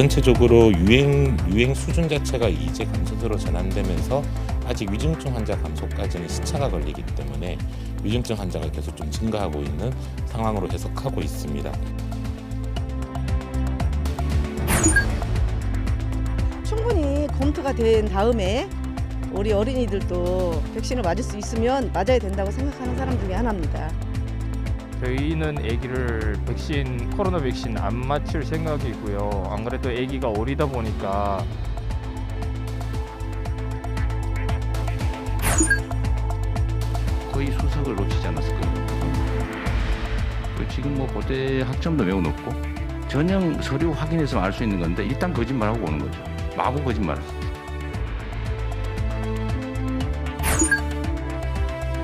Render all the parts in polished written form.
전체적으로 유행 수준 자체가 이제 감소세로 전환되면서 아직 위중증 환자 감소까지는 시차가 걸리기 때문에 위중증 환자가 계속 좀 증가하고 있는 상황으로 해석하고 있습니다. 충분히 검토가 된 다음에 우리 어린이들도 백신을 맞을 수 있으면 맞아야 된다고 생각하는 사람 중에 하나입니다. 저희는 아기를 코로나 백신 안 맞힐 생각이고요. 안 그래도 아기가 어리다 보니까 거의 수석을 놓치지 않았을 거예요. 지금 고대 학점도 매우 높고 전형 서류 확인해서 알 수 있는 건데 일단 거짓말하고 오는 거죠. 마구 거짓말을.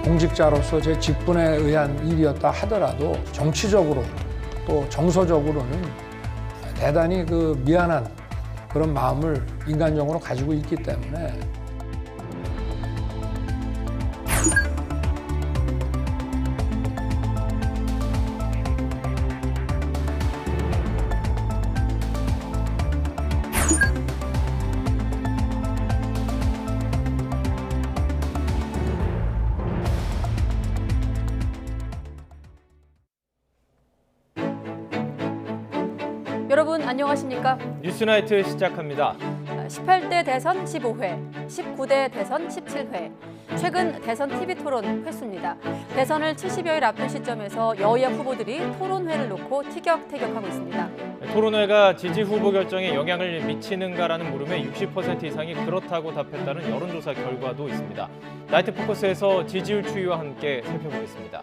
공직자로서 제 직분에 의한 일이었다 하더라도 정치적으로 또 정서적으로는 대단히 미안한 그런 마음을 인간적으로 가지고 있기 때문에 여러분 안녕하십니까? 뉴스나이트 시작합니다. 18대 대선 15회, 19대 대선 17회. 최근 대선 TV토론 횟수입니다. 대선을 70여일 앞둔 시점에서 여야 후보들이 토론회를 놓고 티격태격하고 있습니다. 토론회가 지지 후보 결정에 영향을 미치는가라는 물음에 60% 이상이 그렇다고 답했다는 여론조사 결과도 있습니다. 나이트 포커스에서 지지율 추이와 함께 살펴보겠습니다.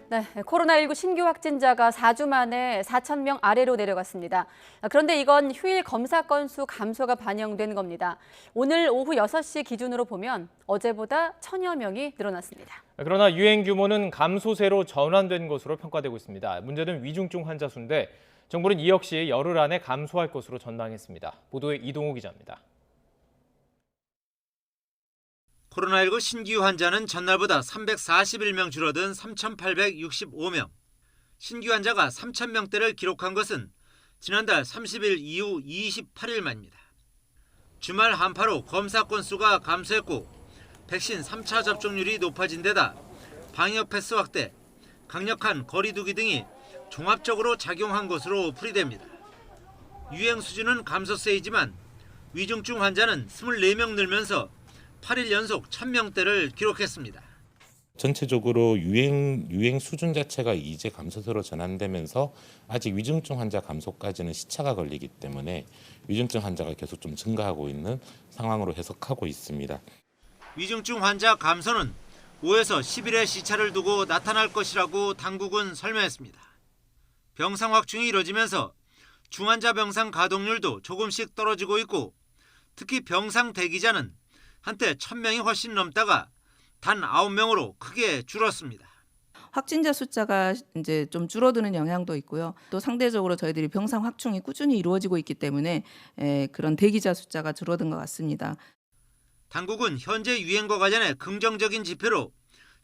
네, 코로나19 신규 확진자가 4주 만에 4,000명 아래로 내려갔습니다. 그런데 이건 휴일 검사 건수 감소가 반영된 겁니다. 오늘 오후 6시 기준으로 보면 어제보다 1,000여 명이 늘어났습니다. 그러나 유행 규모는 감소세로 전환된 것으로 평가되고 있습니다. 문제는 위중증 환자 수인데 정부는 이 역시 열흘 안에 감소할 것으로 전망했습니다. 보도에 이동호 기자입니다. 코로나19 신규 환자는 전날보다 341명 줄어든 3,865명. 신규 환자가 3,000명대를 기록한 것은 지난달 30일 이후 28일 만입니다. 주말 한파로 검사 건수가 감소했고 백신 3차 접종률이 높아진 데다 방역 패스 확대, 강력한 거리 두기 등이 종합적으로 작용한 것으로 풀이됩니다. 유행 수준은 감소세이지만 위중증 환자는 24명 늘면서 8일 연속 1,000명대를 기록했습니다. 전체적으로 유행 수준 자체가 이제 감소세로 전환되면서 아직 위중증 환자 감소까지는 시차가 걸리기 때문에 위중증 환자가 계속 좀 증가하고 있는 상황으로 해석하고 있습니다. 위중증 환자 감소는 5에서 10일의 시차를 두고 나타날 것이라고 당국은 설명했습니다. 병상 확충이 이뤄지면서 중환자 병상 가동률도 조금씩 떨어지고 있고 특히 병상 대기자는 한때 1,000명이 훨씬 넘다가 단 9명으로 크게 줄었습니다. 확진자 숫자가 이제 좀 줄어드는 영향도 있고요. 또 상대적으로 저희들이 병상 확충이 꾸준히 이루어지고 있기 때문에 그런 대기자 숫자가 줄어든 것 같습니다. 당국은 현재 유행과 관련해 긍정적인 지표로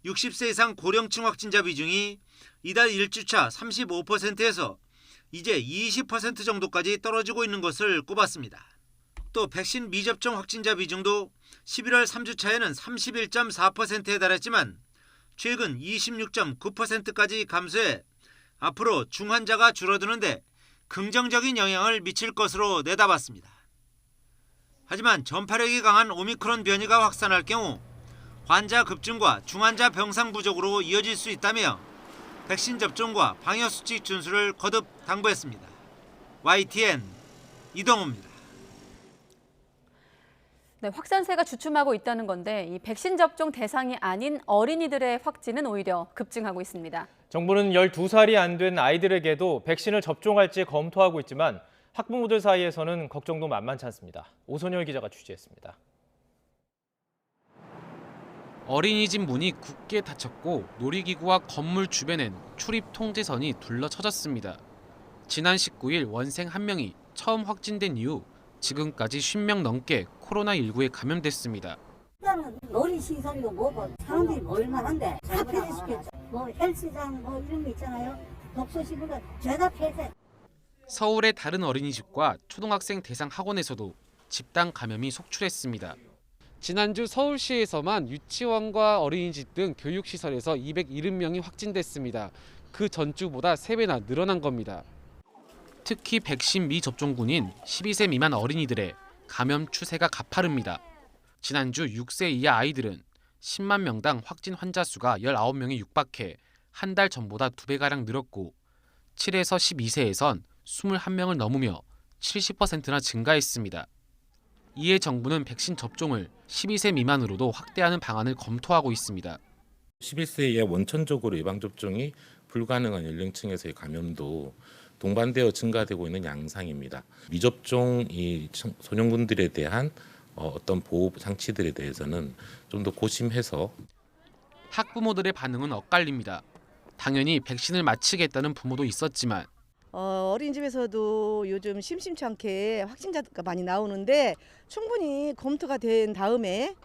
60세 이상 고령층 확진자 비중이 이달 1주차 35%에서 이제 20% 정도까지 떨어지고 있는 것을 꼽았습니다. 또 백신 미접종 확진자 비중도 11월 3주차에는 31.4%에 달했지만 최근 26.9%까지 감소해 앞으로 중환자가 줄어드는데 긍정적인 영향을 미칠 것으로 내다봤습니다. 하지만 전파력이 강한 오미크론 변이가 확산할 경우 환자 급증과 중환자 병상 부족으로 이어질 수 있다며 백신 접종과 방역수칙 준수를 거듭 당부했습니다. YTN 이동호입니다. 네, 확산세가 주춤하고 있다는 건데 이 백신 접종 대상이 아닌 어린이들의 확진은 오히려 급증하고 있습니다. 정부는 12살이 안 된 아이들에게도 백신을 접종할지 검토하고 있지만 학부모들 사이에서는 걱정도 만만치 않습니다. 오선열 기자가 취재했습니다. 어린이집 문이 굳게 닫혔고 놀이기구와 건물 주변엔 출입 통제선이 둘러쳐졌습니다. 지난 19일 원생 1명이 처음 확진된 이후 지금까지 50명 넘게 코로나19에 감염됐습니다. 일단은 놀이시설이고 뭐고 사람들이 모일만한데 다 폐쇄시켰죠. 뭐 헬스장 뭐 이런 거 있잖아요. 독서실보다 죄다 폐쇄. 서울의 다른 어린이집과 초등학생 대상 학원에서도 집단 감염이 속출했습니다. 지난주 서울시에서만 유치원과 어린이집 등 교육시설에서 270명이 확진됐습니다. 그 전주보다 3배나 늘어난 겁니다. 특히 백신 미접종군인 12세 미만 어린이들의 감염 추세가 가파릅니다. 지난주 6세 이하 아이들은 10만 명당 확진 환자 수가 19명에 육박해 한 달 전보다 2배가량 늘었고 7에서 12세에선 21명을 넘으며 70%나 증가했습니다. 이에 정부는 백신 접종을 12세 미만으로도 확대하는 방안을 검토하고 있습니다. 11세 이하 원천적으로 예방접종이 불가능한 연령층에서의 감염도 동반되어 증가되고 있는 양상입니다. 미접종 소년군들에 대한 어떤 보호 장치들에 대해서는 좀 더 고심해서. 학부모들의 반응은 엇갈립니다. 당연히 백신을 맞히겠다는 부모도 있었지만 어린이집에서도 요즘 심심치 않게 확진자가 많이 나오는데 충분히 검토가 된 다음에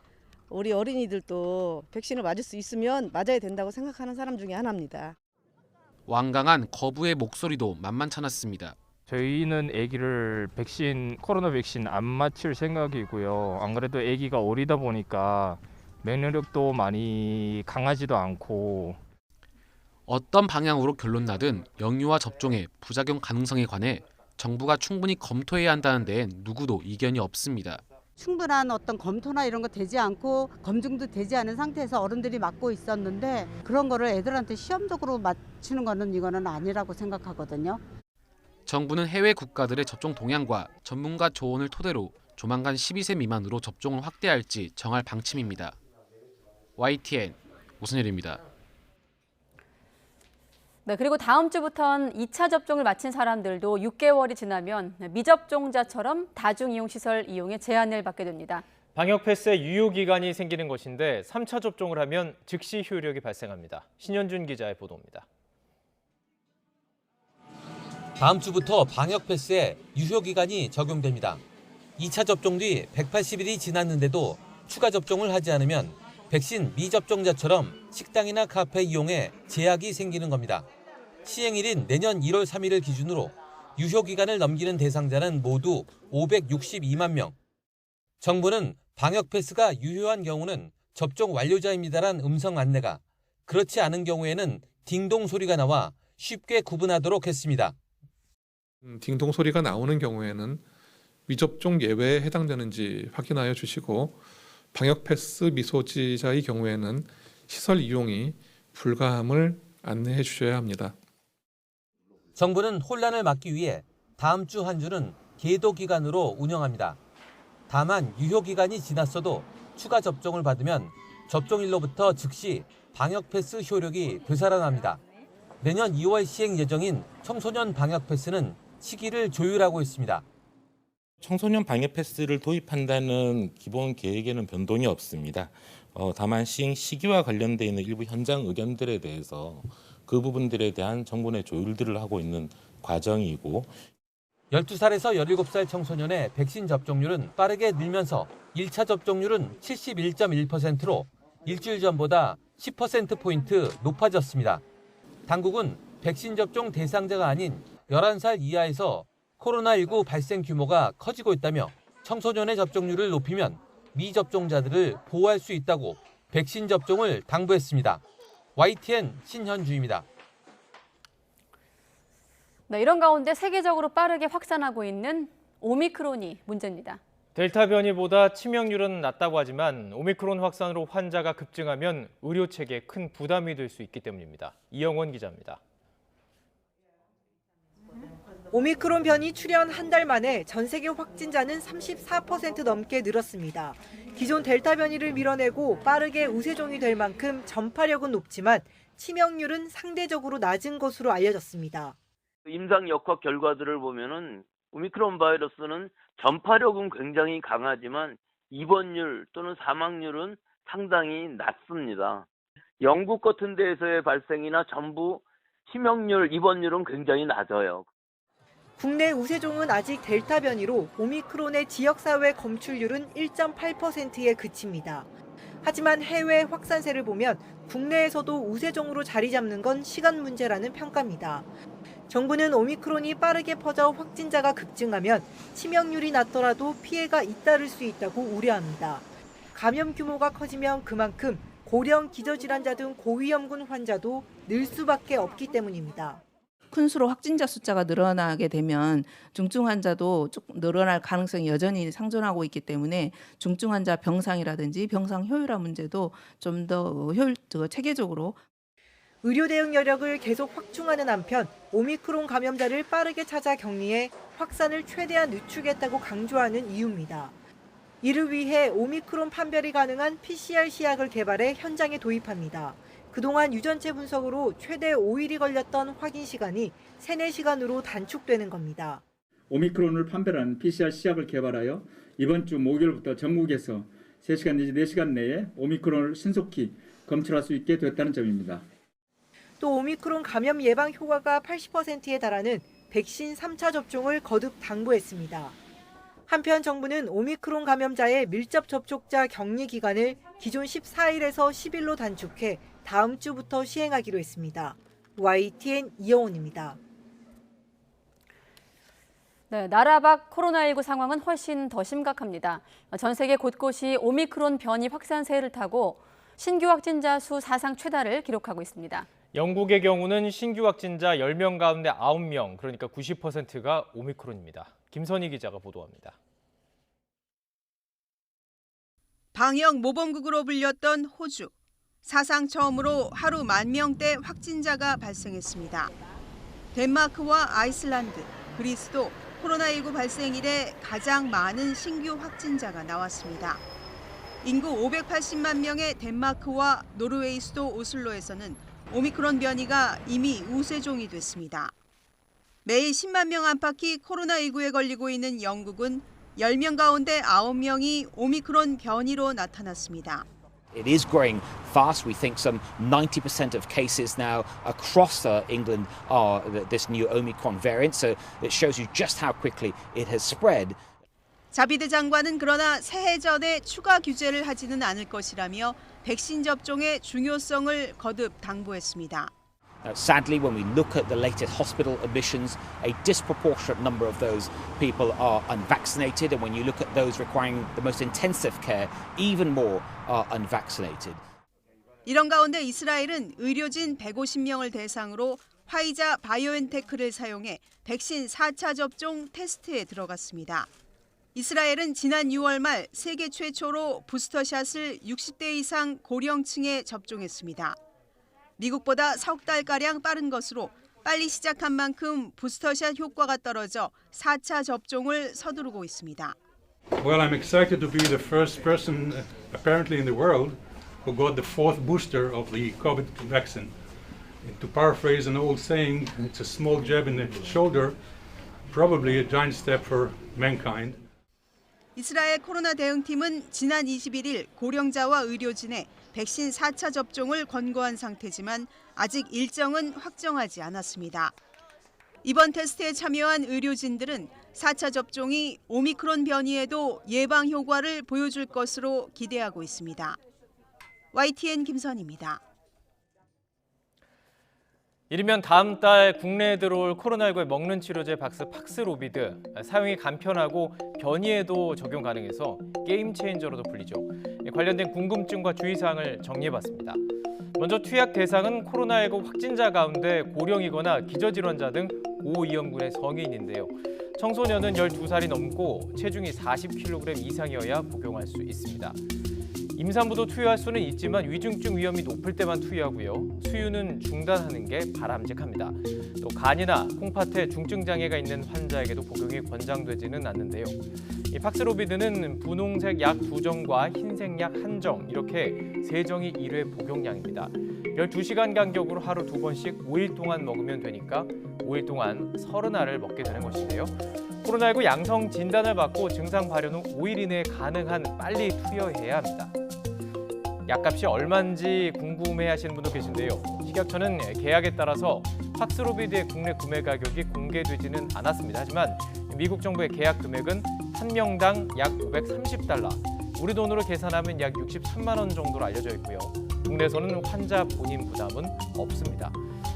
우리 어린이들도 백신을 맞을 수 있으면 맞아야 된다고 생각하는 사람 중에 하나입니다. 완강한 거부의 목소리도 만만찮았습니다. 저희는 아기를 코로나 백신 안 맞힐 생각이고요. 안 그래도 아기가 어리다 보니까 면역력도 많이 강하지도 않고. 어떤 방향으로 결론 나든 영유아 접종의 부작용 가능성에 관해 정부가 충분히 검토해야 한다는 데엔 누구도 이견이 없습니다. 충분한 어떤 검토나 이런 거 되지 않고 검증도 되지 않은 상태에서 어른들이 맞고 있었는데 그런 거를 애들한테 시험적으로 맞추는 거는 이거는 아니라고 생각하거든요. 정부는 해외 국가들의 접종 동향과 전문가 조언을 토대로 조만간 12세 미만으로 접종을 확대할지 정할 방침입니다. YTN 오순열입니다. 네, 그리고 다음 주부터는 2차 접종을 마친 사람들도 6개월이 지나면 미접종자처럼 다중이용시설 이용에 제한을 받게 됩니다. 방역 패스의 유효기간이 생기는 것인데 3차 접종을 하면 즉시 효력이 발생합니다. 신현준 기자의 보도입니다. 다음 주부터 방역 패스에 유효기간이 적용됩니다. 2차 접종 뒤 180일이 지났는데도 추가 접종을 하지 않으면 백신 미접종자처럼 식당이나 카페 이용에 제약이 생기는 겁니다. 시행일인 내년 1월 3일을 기준으로 유효기간을 넘기는 대상자는 모두 562만 명. 정부는 방역 패스가 유효한 경우는 접종 완료자입니다란 음성 안내가, 그렇지 않은 경우에는 딩동 소리가 나와 쉽게 구분하도록 했습니다. 딩동 소리가 나오는 경우에는 미접종 예외에 해당되는지 확인하여 주시고 방역 패스 미소지자의 경우에는 시설 이용이 불가함을 안내해 주셔야 합니다. 정부는 혼란을 막기 위해 다음 주 한 주는 계도 기간으로 운영합니다. 다만 유효 기간이 지났어도 추가 접종을 받으면 접종일로부터 즉시 방역 패스 효력이 되살아납니다. 내년 2월 시행 예정인 청소년 방역 패스는 시기를 조율하고 있습니다. 청소년 방역 패스를 도입한다는 기본 계획에는 변동이 없습니다. 다만 시행 시기와 관련돼 있는 일부 현장 의견들에 대해서 그 부분들에 대한 정부 내 조율들을 하고 있는 과정이고 12살에서 17살 청소년의 백신 접종률은 빠르게 늘면서 1차 접종률은 71.1%로 일주일 전보다 10%포인트 높아졌습니다. 당국은 백신 접종 대상자가 아닌 11살 이하에서 코로나19 발생 규모가 커지고 있다며 청소년의 접종률을 높이면 미접종자들을 보호할 수 있다고 백신 접종을 당부했습니다. YTN 신현주입니다. 네, 이런 가운데 세계적으로 빠르게 확산하고 있는 오미크론이 문제입니다. 델타 변이보다 치명률은 낮다고 하지만 오미크론 확산으로 환자가 급증하면 의료 체계에 큰 부담이 될 수 있기 때문입니다. 이영원 기자입니다. 오미크론 변이 출현 한 달 만에 전 세계 확진자는 34% 넘게 늘었습니다. 기존 델타 변이를 밀어내고 빠르게 우세종이 될 만큼 전파력은 높지만 치명률은 상대적으로 낮은 것으로 알려졌습니다. 임상 역학 결과들을 보면은 오미크론 바이러스는 전파력은 굉장히 강하지만 입원율 또는 사망률은 상당히 낮습니다. 영국 같은 데에서의 발생이나 전부 치명률, 입원율은 굉장히 낮아요. 국내 우세종은 아직 델타 변이로 오미크론의 지역사회 검출률은 1.8%에 그칩니다. 하지만 해외 확산세를 보면 국내에서도 우세종으로 자리 잡는 건 시간 문제라는 평가입니다. 정부는 오미크론이 빠르게 퍼져 확진자가 급증하면 치명률이 낮더라도 피해가 잇따를 수 있다고 우려합니다. 감염 규모가 커지면 그만큼 고령 기저질환자 등 고위험군 환자도 늘 수밖에 없기 때문입니다. 큰 수로 확진자 숫자가 늘어나게 되면 중증 환자도 조금 늘어날 가능성이 여전히 상존하고 있기 때문에 중증 환자 병상이라든지 병상 효율화 문제도 좀 더 체계적으로 의료 대응 여력을 계속 확충하는 한편 오미크론 감염자를 빠르게 찾아 격리해 확산을 최대한 늦추겠다고 강조하는 이유입니다. 이를 위해 오미크론 판별이 가능한 PCR 시약을 개발해 현장에 도입합니다. 그동안 유전체 분석으로 최대 5일이 걸렸던 확인 시간이 3, 4시간으로 단축되는 겁니다. 오미크론을 판별하는 PCR 시약을 개발하여 이번 주 목요일부터 전국에서 3시간 내지 4시간 내에 오미크론을 신속히 검출할 수 있게 됐다는 점입니다. 또 오미크론 감염 예방 효과가 80%에 달하는 백신 3차 접종을 거듭 당부했습니다. 한편 정부는 오미크론 감염자의 밀접 접촉자 격리 기간을 기존 14일에서 10일로 단축해 다음 주부터 시행하기로 했습니다. YTN 이영훈입니다. 네, 나라 밖 코로나19 상황은 훨씬 더 심각합니다. 전 세계 곳곳이 오미크론 변이 확산세를 타고 신규 확진자 수 사상 최다를 기록하고 있습니다. 영국의 경우는 신규 확진자 10명 가운데 9명, 그러니까 90%가 오미크론입니다. 김선희 기자가 보도합니다. 방역 모범국으로 불렸던 호주. 사상 처음으로 하루 10,000명대 확진자가 발생했습니다. 덴마크와 아이슬란드, 그리스도 코로나19 발생 이래 가장 많은 신규 확진자가 나왔습니다. 인구 580만 명의 덴마크와 노르웨이 수도 오슬로에서는 오미크론 변이가 이미 우세종이 됐습니다. 매일 10만 명 안팎이 코로나19에 걸리고 있는 영국은 10명 가운데 9명이 오미크론 변이로 나타났습니다. It is growing fast. We think some 90% of cases now across England are this new Omicron variant. So it shows you just how quickly it has spread. 자비드 장관은 그러나 새해 전에 추가 규제를 하지는 않을 것이라며 백신 접종의 중요성을 거듭 당부했습니다. Sadly, when we look at the latest hospital admissions, a disproportionate number of those people are unvaccinated. And when you look at those requiring the most intensive care, even more are unvaccinated. 이런 가운데 이스라엘은 의료진 150명을 대상으로 화이자 바이오엔테크를 사용해 백신 4차 접종 테스트에 들어갔습니다. 이스라엘은 지난 6월 말 세계 최초로 부스터샷을 60대 이상 고령층에 접종했습니다. 미국보다 석 달가량 빠른 것으로 빨리 시작한 만큼 부스터샷 효과가 떨어져 4차 접종을 서두르고 있습니다. Well, I'm excited to be the first person apparently in the world who got the fourth booster of the COVID vaccine. And to paraphrase an old saying, it's a small jab in the shoulder, probably a giant step for mankind. 이스라엘 코로나 대응팀은 지난 21일 고령자와 의료진에 백신 4차 접종을 권고한 상태지만 아직 일정은 확정하지 않았습니다. 이번 테스트에 참여한 의료진들은 4차 접종이 오미크론 변이에도 예방 효과를 보여줄 것으로 기대하고 있습니다. YTN 김선희입니다. 이르면 다음 달 국내에 들어올 코로나19의 먹는 치료제 박스로비드. 사용이 간편하고 변이에도 적용 가능해서 게임 체인저로도 불리죠. 관련된 궁금증과 주의사항을 정리해봤습니다. 먼저 투약 대상은 코로나19 확진자 가운데 고령이거나 기저질환자 등 고위험군의 성인인데요. 청소년은 12살이 넘고 체중이 40kg 이상이어야 복용할 수 있습니다. 임산부도 투여할 수는 있지만 위중증 위험이 높을 때만 투여하고요. 수유는 중단하는 게 바람직합니다. 또 간이나 콩팥에 중증 장애가 있는 환자에게도 복용이 권장되지는 않는데요. 이 팍스로비드는 분홍색 약 2정과 흰색 약 1정 이렇게 3정이 1회 복용량입니다. 12시간 간격으로 하루 2번씩 5일 동안 먹으면 되니까 5일 동안 30알을 먹게 되는 것인데요. 코로나19 양성 진단을 받고 증상 발현 후 5일 이내에 가능한 빨리 투여해야 합니다. 약값이 얼마인지 궁금해하시는 분도 계신데요. 식약처는 계약에 따라서 팍스로비드의 국내 구매 가격이 공개되지는 않았습니다. 하지만 미국 정부의 계약 금액은 한 명당 약 $530, 우리 돈으로 계산하면 약 63만 원 정도로 알려져 있고요. 국내에서는 환자 본인 부담은 없습니다.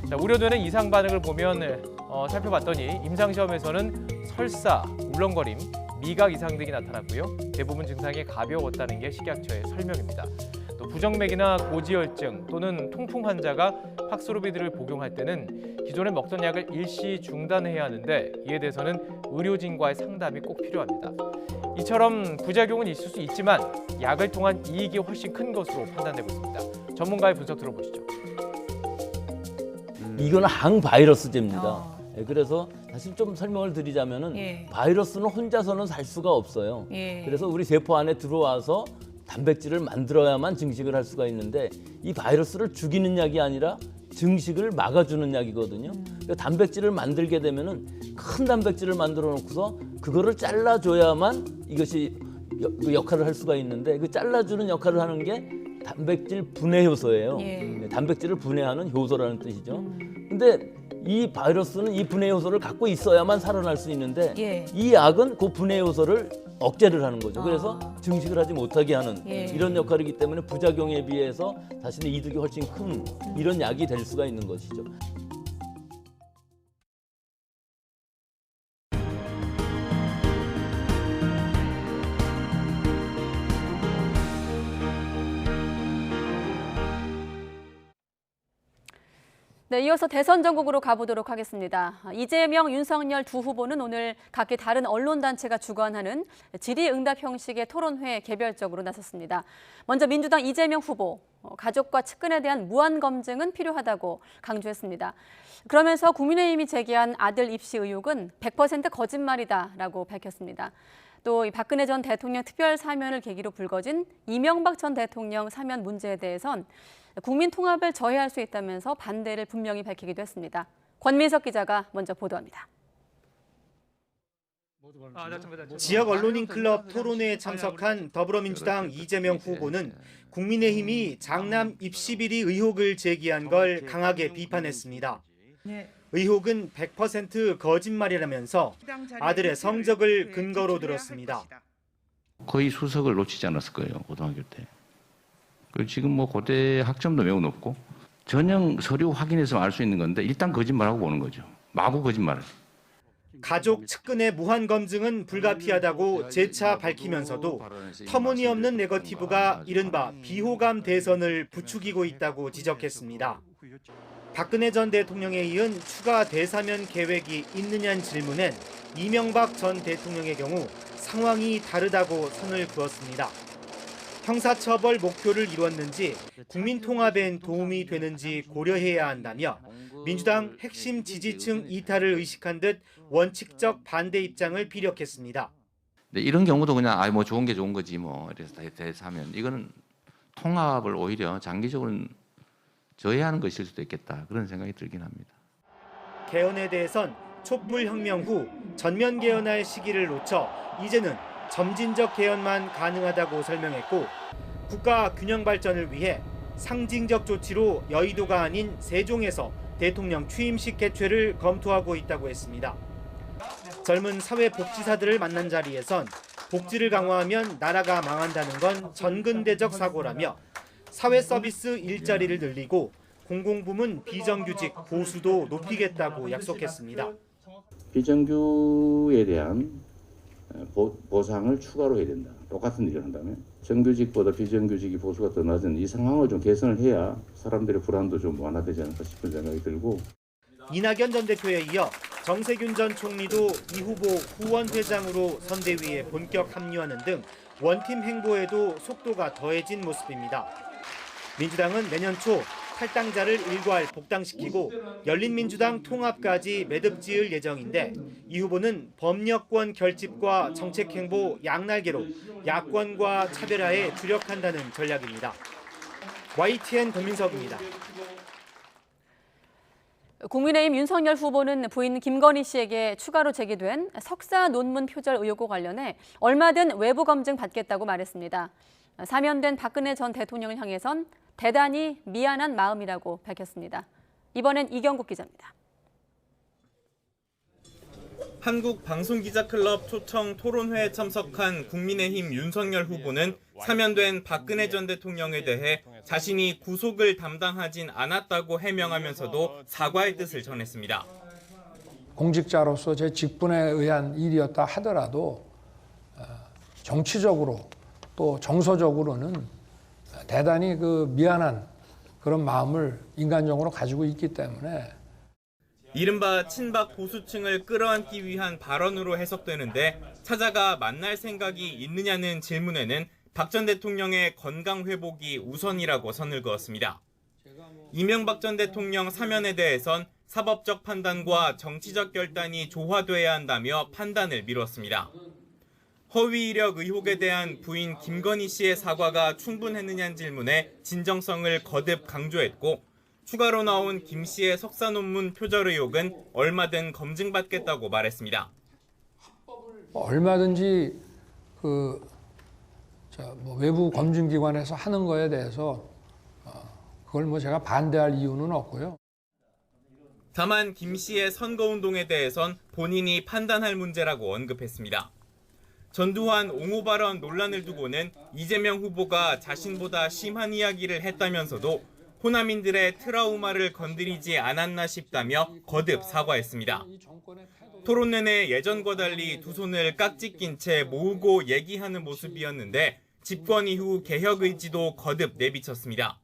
자, 우려되는 이상 반응을 보면 살펴봤더니 임상시험에서는 설사, 울렁거림, 미각 이상 등이 나타났고요. 대부분 증상이 가벼웠다는 게 식약처의 설명입니다. 또 부정맥이나 고지혈증 또는 통풍 환자가 팍스로비드를 복용할 때는 기존에 먹던 약을 일시 중단해야 하는데 이에 대해서는 의료진과의 상담이 꼭 필요합니다. 이처럼 부작용은 있을 수 있지만 약을 통한 이익이 훨씬 큰 것으로 판단되고 있습니다. 전문가의 분석 들어보시죠. 이거는 항바이러스제입니다. 그래서 다시 좀 설명을 드리자면은 바이러스는 혼자서는 살 수가 없어요. 그래서 우리 세포 안에 들어와서 단백질을 만들어야만 증식을 할 수가 있는데 이 바이러스를 죽이는 약이 아니라 증식을 막아주는 약이거든요. 그러니까 단백질을 만들게 되면은 큰 단백질을 만들어 놓고서 그거를 잘라줘야만 이것이 역할을 할 수가 있는데 그 잘라주는 역할을 하는 게 단백질 분해 효소예요. 단백질을 분해하는 효소라는 뜻이죠. 근데 이 바이러스는 이 분해 요소를 갖고 있어야만 살아날 수 있는데 이 약은 그 분해 요소를 억제를 하는 거죠. 그래서 증식을 하지 못하게 하는 이런 역할이기 때문에 부작용에 비해서 자신의 이득이 훨씬 큰 이런 약이 될 수가 있는 것이죠. 네, 이어서 대선 전국으로 가보도록 하겠습니다. 이재명, 윤석열 두 후보는 오늘 각기 다른 언론단체가 주관하는 질의응답 형식의 토론회 개별적으로 나섰습니다. 먼저 민주당 이재명 후보, 가족과 측근에 대한 무한 검증은 필요하다고 강조했습니다. 그러면서 국민의힘이 제기한 아들 입시 의혹은 100% 거짓말이다라고 밝혔습니다. 또 박근혜 전 대통령 특별 사면을 계기로 불거진 이명박 전 대통령 사면 문제에 대해선 국민 통합을 저해할 수 있다면서 반대를 분명히 밝히기도 했습니다. 권민석 기자가 먼저 보도합니다. 지역 언론인 클럽 토론회에 참석한 더불어민주당 이재명 후보는 국민의힘이 장남 입시 비리 의혹을 제기한 걸 강하게 비판했습니다. 의혹은 100% 거짓말이라면서 아들의 성적을 근거로 들었습니다. 거의 수석을 놓치지 않았을 거예요, 고등학교 때. 그리고 지금 뭐 고대 학점도 매우 높고 전형 서류 확인해서 알 수 있는 건데 일단 거짓말하고 보는 거죠. 마구 거짓말을. 가족 측근의 무한 검증은 불가피하다고 재차 밝히면서도 터무니없는 네거티브가 이른바 비호감 대선을 부추기고 있다고 지적했습니다. 박근혜 전 대통령에 이은 추가 대사면 계획이 있느냐는 질문엔 이명박 전 대통령의 경우 상황이 다르다고 선을 그었습니다. 형사처벌 목표를 이뤘는지 국민 통합엔 도움이 되는지 고려해야 한다며 민주당 핵심 지지층 이탈을 의식한 듯 원칙적 반대 입장을 피력했습니다. 근데 이런 경우도 그냥 뭐 좋은 게 좋은 거지 뭐 이래서 대사면 이거는 통합을 오히려 장기적으로는 저해하는 것일 수도 있겠다 그런 생각이 들긴 합니다. 개헌에 대해선 촛불혁명 후 전면 개헌할 시기를 놓쳐 이제는 점진적 개헌만 가능하다고 설명했고 국가 균형 발전을 위해 상징적 조치로 여의도가 아닌 세종에서 대통령 취임식 개최를 검토하고 있다고 했습니다. 젊은 사회복지사들을 만난 자리에선 복지를 강화하면 나라가 망한다는 건 전근대적 사고라며 사회 서비스 일자리를 늘리고 공공부문 비정규직 보수도 높이겠다고 약속했습니다. 비정규에 대한 보상을 추가로 해야 된다. 똑같은 일을 한다면 정규직보다 비정규직이 보수가 더 낮은 이 상황을 좀 개선을 해야 사람들의 불안도 좀 완화되지 않을까 싶은 생각이 들고 이낙연 전 대표에 이어 정세균 전 총리도 이 후보 후원 회장으로 선대위에 본격 합류하는 등 원팀 행보에도 속도가 더해진 모습입니다. 민주당은 내년 초 탈당자를 일괄 복당시키고 열린민주당 통합까지 매듭지을 예정인데 이 후보는 법력권 결집과 정책행보 양날개로 야권과 차별화에 주력한다는 전략입니다. YTN 권민석입니다. 국민의힘 윤석열 후보는 부인 김건희 씨에게 추가로 제기된 석사 논문 표절 의혹과 관련해 얼마든 외부 검증 받겠다고 말했습니다. 사면된 박근혜 전 대통령을 향해선 대단히 미안한 마음이라고 밝혔습니다. 이번엔 이경국 기자입니다. 한국방송기자클럽 초청 토론회에 참석한 국민의힘 윤석열 후보는 사면된 박근혜 전 대통령에 대해 자신이 구속을 담당하진 않았다고 해명하면서도 사과의 뜻을 전했습니다. 공직자로서 제 직분에 의한 일이었다 하더라도 정치적으로 또 정서적으로는 대단히 그 미안한 그런 마음을 인간적으로 가지고 있기 때문에 이른바 친박 보수층을 끌어안기 위한 발언으로 해석되는데 찾아가 만날 생각이 있느냐는 질문에는 박 전 대통령의 건강 회복이 우선이라고 선을 그었습니다. 이명박 전 대통령 사면에 대해선 사법적 판단과 정치적 결단이 조화돼야 한다며 판단을 미뤘습니다. 허위 이력 의혹에 대한 부인 김건희 씨의 사과가 충분했느냐는 질문에 진정성을 거듭 강조했고 추가로 나온 김 씨의 석사 논문 표절 의혹은 얼마든 검증받겠다고 말했습니다. 얼마든지 외부 검증기관에서 하는 거에 대해서 그걸 제가 반대할 이유는 없고요. 다만 김 씨의 선거운동에 대해선 본인이 판단할 문제라고 언급했습니다. 전두환 옹호 발언 논란을 두고는 이재명 후보가 자신보다 심한 이야기를 했다면서도 호남인들의 트라우마를 건드리지 않았나 싶다며 거듭 사과했습니다. 토론 내내 예전과 달리 두 손을 깍지 낀 채 모으고 얘기하는 모습이었는데 집권 이후 개혁 의지도 거듭 내비쳤습니다.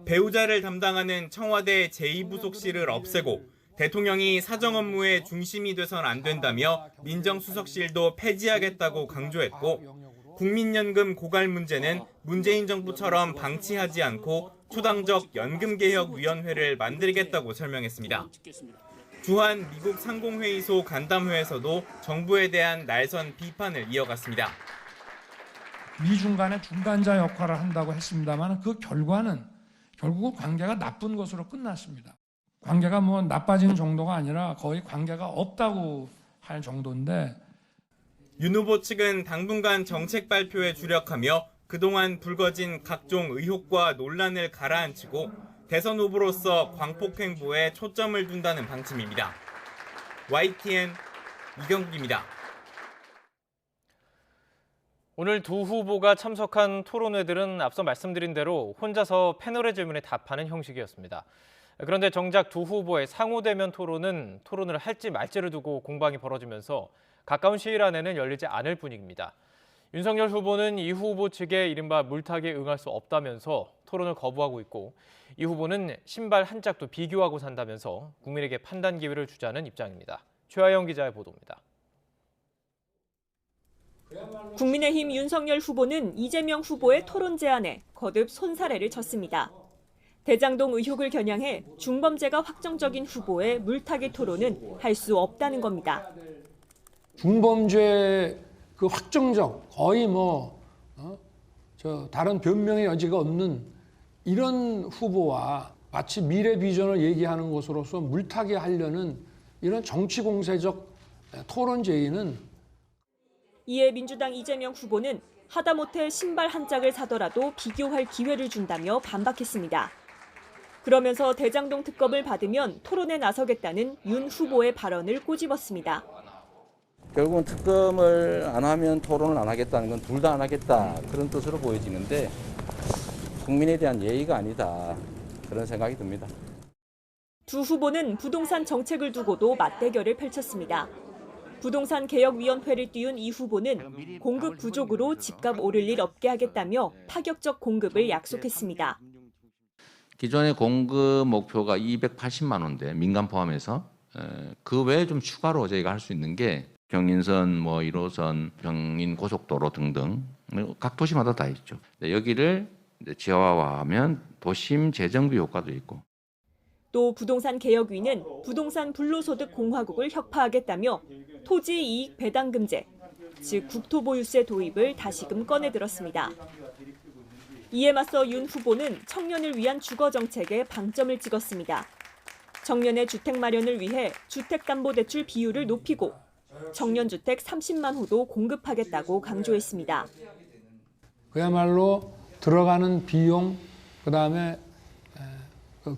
배우자를 담당하는 청와대 제2부속실을 없애고 대통령이 사정 업무의 중심이 돼선 안 된다며 민정수석실도 폐지하겠다고 강조했고 국민연금 고갈 문제는 문재인 정부처럼 방치하지 않고 초당적 연금개혁위원회를 만들겠다고 설명했습니다. 주한 미국 상공회의소 간담회에서도 정부에 대한 날선 비판을 이어갔습니다. 미중 간의 중간자 역할을 한다고 했습니다만 그 결과는 결국 관계가 나쁜 것으로 끝났습니다. 관계가 나빠지는 정도가 아니라 거의 관계가 없다고 할 정도인데 윤 후보 측은 당분간 정책 발표에 주력하며 그동안 불거진 각종 의혹과 논란을 가라앉히고 대선 후보로서 광폭 행보에 초점을 둔다는 방침입니다. YTN 이경국입니다. 오늘 두 후보가 참석한 토론회들은 앞서 말씀드린 대로 혼자서 패널의 질문에 답하는 형식이었습니다. 그런데 정작 두 후보의 상호대면 토론을 할지 말지를 두고 공방이 벌어지면서 가까운 시일 안에는 열리지 않을 분위기입니다. 윤석열 후보는 이 후보 측의 이른바 물타기에 응할 수 없다면서 토론을 거부하고 있고 이 후보는 신발 한 짝도 비교하고 산다면서 국민에게 판단 기회를 주자는 입장입니다. 최하영 기자의 보도입니다. 국민의힘 윤석열 후보는 이재명 후보의 토론 제안에 거듭 손사래를 쳤습니다. 대장동 의혹을 겨냥해 중범죄가 확정적인 후보의 물타기 토론은 할 수 없다는 겁니다. 중범죄 그 확정적 거의 다른 변명의 여지가 없는 이런 후보와 마치 미래 비전을 얘기하는 것으로서 물타기 하려는 이런 정치 공세적 토론 제의는 이에 민주당 이재명 후보는 하다못해 신발 한 짝을 사더라도 비교할 기회를 준다며 반박했습니다. 그러면서 대장동 특검을 받으면 토론에 나서겠다는 윤 후보의 발언을 꼬집었습니다. 결국은 특검을 안 하면 토론을 안 하겠다는 건 둘 다 안 하겠다 그런 뜻으로 보여지는데 국민에 대한 예의가 아니다 그런 생각이 듭니다. 두 후보는 부동산 정책을 두고도 맞대결을 펼쳤습니다. 부동산 개혁위원회를 띄운 이 후보는 공급 부족으로 집값 오를 일 없게 하겠다며 파격적 공급을 약속했습니다. 기존의 공급 목표가 280만 원대 민간 포함해서 그 외에 좀 추가로 저희가 할 수 있는 게 경인선, 1호선, 경인 고속도로 등등 각 도시마다 다 있죠. 여기를 지하화하면 도심 재정비 효과도 있고. 또 부동산 개혁위는 부동산 불로소득 공화국을 혁파하겠다며 토지 이익 배당 금제, 즉 국토보유세 도입을 다시금 꺼내들었습니다. 이에 맞서 윤 후보는 청년을 위한 주거 정책에 방점을 찍었습니다. 청년의 주택 마련을 위해 주택담보대출 비율을 높이고 청년주택 30만 호도 공급하겠다고 강조했습니다. 그야말로 들어가는 비용, 그다음에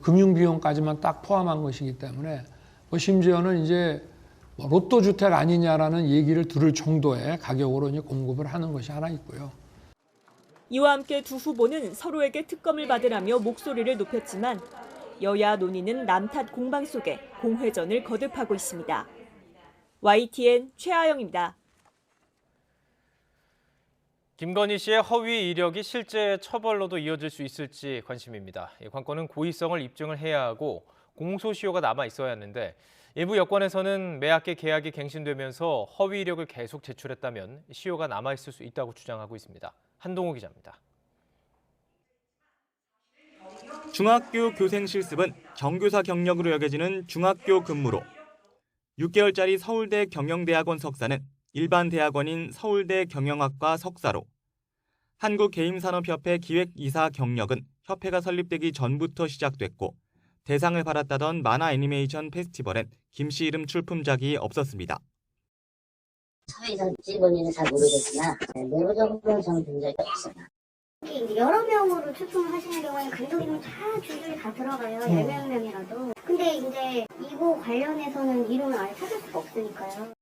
금융 비용까지만 딱 포함한 것이기 때문에 심지어는 이제 로또 주택 아니냐라는 얘기를 들을 정도의 가격으로 이제 공급을 하는 것이 하나 있고요. 이와 함께 두 후보는 서로에게 특검을 받으라며 목소리를 높였지만 여야 논의는 남탓 공방 속에 공회전을 거듭하고 있습니다. YTN 최아영입니다. 김건희 씨의 허위 이력이 실제 처벌로도 이어질 수 있을지 관심입니다. 이 관건은 고의성을 입증을 해야 하고 공소시효가 남아 있어야 하는데 일부 여권에서는 매학계 계약이 갱신되면서 허위 이력을 계속 제출했다면 시효가 남아 있을 수 있다고 주장하고 있습니다. 한동호 기자입니다. 중학교 교생 실습은 정교사 경력으로 여겨지는 중학교 근무로 6개월짜리 서울대 경영대학원 석사는 일반 대학원인 서울대 경영학과 석사로 한국게임산업협회 기획이사 경력은 협회가 설립되기 전부터 시작됐고 대상을 받았다던 만화 애니메이션 페스티벌엔 김 씨 이름 출품작이 없었습니다. 사회자일지 뭔지는 잘 모르겠으나 내부적으로는 저는 본 적이 없어요. 여러 명으로 출품을 하시는 경우에는 감독님은 다 줄줄이 다 들어가요. 10명이라도. 근데 이제 이거 관련해서는 이름을 아예 찾을 수가 없으니까요.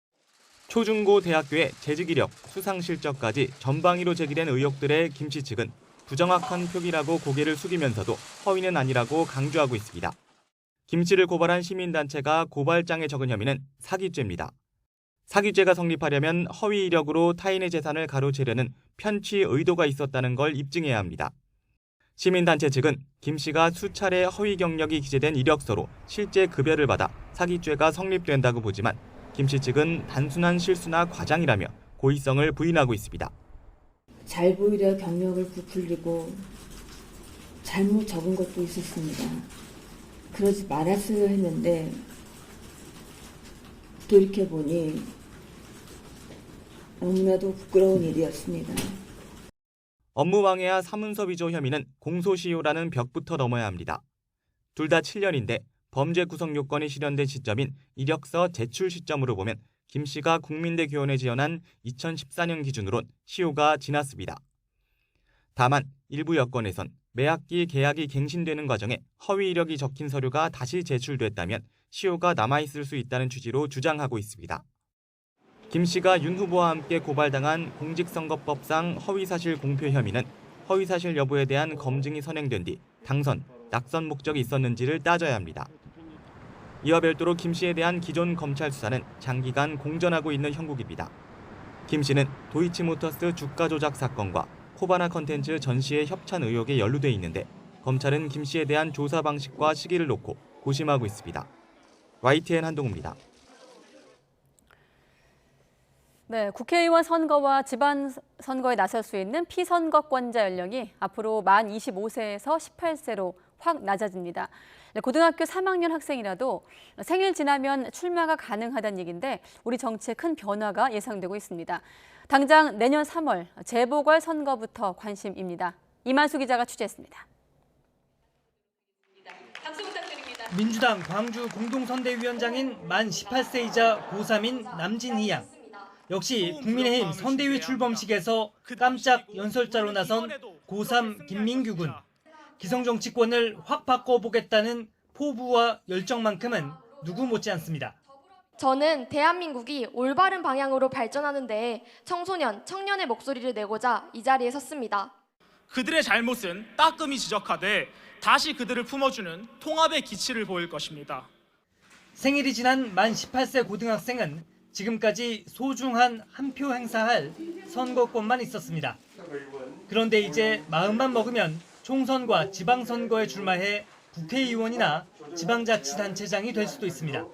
초중고 대학교의 재직 이력, 수상 실적까지 전방위로 제기된 의혹들에 김 씨 측은 부정확한 표기라고 고개를 숙이면서도 허위는 아니라고 강조하고 있습니다. 김 씨를 고발한 시민단체가 고발장에 적은 혐의는 사기죄입니다. 사기죄가 성립하려면 허위 이력으로 타인의 재산을 가로채려는 편취 의도가 있었다는 걸 입증해야 합니다. 시민단체 측은 김 씨가 수차례 허위 경력이 기재된 이력서로 실제 급여를 받아 사기죄가 성립된다고 보지만 김 씨 측은 단순한 실수나 과장이라며 고의성을 부인하고 있습니다. 잘 보이려 경력을 부풀리고 잘못 적은 것도 있었습니다. 그러지 말았어야 했는데 돌이켜보니 너무나도 부끄러운 일이었습니다. 업무방해와 사문서 위조 혐의는 공소시효라는 벽부터 넘어야 합니다. 둘 다 7년인데 범죄 구성 요건이 실현된 시점인 이력서 제출 시점으로 보면 김 씨가 국민대 교원에 지원한 2014년 기준으론 시효가 지났습니다. 다만 일부 여건에선 매학기 계약이 갱신되는 과정에 허위 이력이 적힌 서류가 다시 제출됐다면 시효가 남아있을 수 있다는 취지로 주장하고 있습니다. 김 씨가 윤 후보와 함께 고발당한 공직선거법상 허위사실 공표 혐의는 허위사실 여부에 대한 검증이 선행된 뒤 당선, 낙선 목적이 있었는지를 따져야 합니다. 이와 별도로 김 씨에 대한 기존 검찰 수사는 장기간 공전하고 있는 형국입니다. 김 씨는 도이치모터스 주가 조작 사건과 코바나 컨텐츠 전시회 협찬 의혹에 연루돼 있는데 검찰은 김 씨에 대한 조사 방식과 시기를 놓고 고심하고 있습니다. YTN 한동우입니다. 네, 국회의원 선거와 지방선거에 나설 수 있는 피선거권자 연령이 앞으로 만 25세에서 18세로 확 낮아집니다. 네, 고등학교 3학년 학생이라도 생일 지나면 출마가 가능하다는 얘기인데 우리 정치에 큰 변화가 예상되고 있습니다. 당장 내년 3월 재보궐선거부터 관심입니다. 이만수 기자가 취재했습니다. 민주당 광주 공동선대위원장인 만 18세이자 고3인 남진희 양. 역시 국민의힘 선대위 출범식에서 깜짝 연설자로 나선 고3 김민규 군. 기성정치권을 확 바꿔보겠다는 포부와 열정만큼은 누구 못지않습니다. 저는 대한민국이 올바른 방향으로 발전하는 데 청소년, 청년의 목소리를 내고자 이 자리에 섰습니다. 그들의 잘못은 따끔히 지적하되 다시 그들을 품어주는 통합의 기치를 보일 것입니다. 생일이 지난 만 18세 고등학생은 지금까지 소중한 한 표 행사할 선거권만 있었습니다. 그런데 이제 마음만 먹으면 총선과 지방선거에 출마해 국회의원이나 지방자치단체장이 될 수도 있습니다.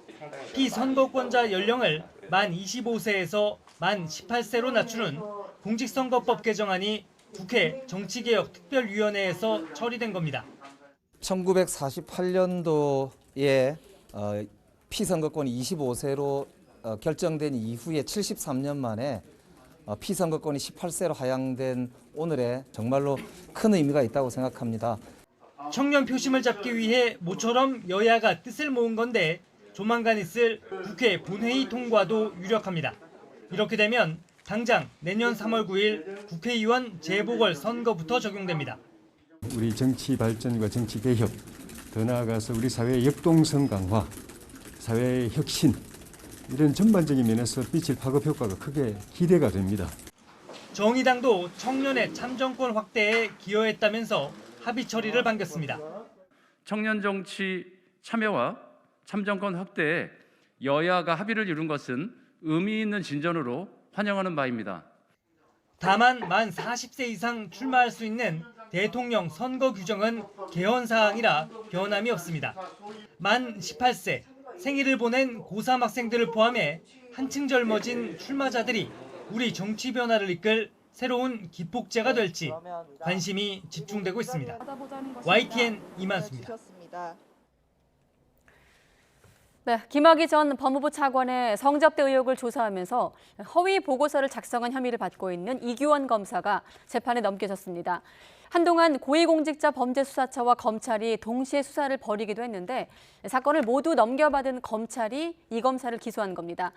피선거권자 연령을 만 25세에서 만 18세로 낮추는 공직선거법 개정안이 국회 정치개혁특별위원회에서 처리된 겁니다. 1948년도에 피선거권이 25세로 결정된 이후에 73년 만에 피선거권이 18세로 하향된 오늘에 정말로 큰 의미가 있다고 생각합니다. 청년 표심을 잡기 위해 모처럼 여야가 뜻을 모은 건데 조만간 있을 국회 본회의 통과도 유력합니다. 이렇게 되면 당장 내년 3월 9일 국회의원 재보궐선거부터 적용됩니다. 우리 정치 발전과 정치 개혁, 더 나아가서 우리 사회의 역동성 강화, 사회의 혁신, 이런 전반적인 면에서 빚을 파급 효과가 크게 기대가 됩니다. 정의당도 청년의 참정권 확대에 기여했다면서 합의 처리를 반겼습니다. 청년 정치 참여와 참정권 확대에 여야가 합의를 이룬 것은 의미 있는 진전으로 환영하는 바입니다. 다만 만 40세 이상 출마할 수 있는 대통령 선거 규정은 개헌 사항이라 변함이 없습니다. 만 18세 생일을 보낸 고3 학생들을 포함해 한층 젊어진 출마자들이 우리 정치 변화를 이끌 새로운 기폭제가 될지 관심이 집중되고 있습니다. YTN 이만수입니다. 네, 김학의 전 법무부 차관의 성접대 의혹을 조사하면서 허위 보고서를 작성한 혐의를 받고 있는 이규원 검사가 재판에 넘겨졌습니다. 한동안 고위공직자 범죄수사처와 검찰이 동시에 수사를 벌이기도 했는데 사건을 모두 넘겨받은 검찰이 이 검사를 기소한 겁니다.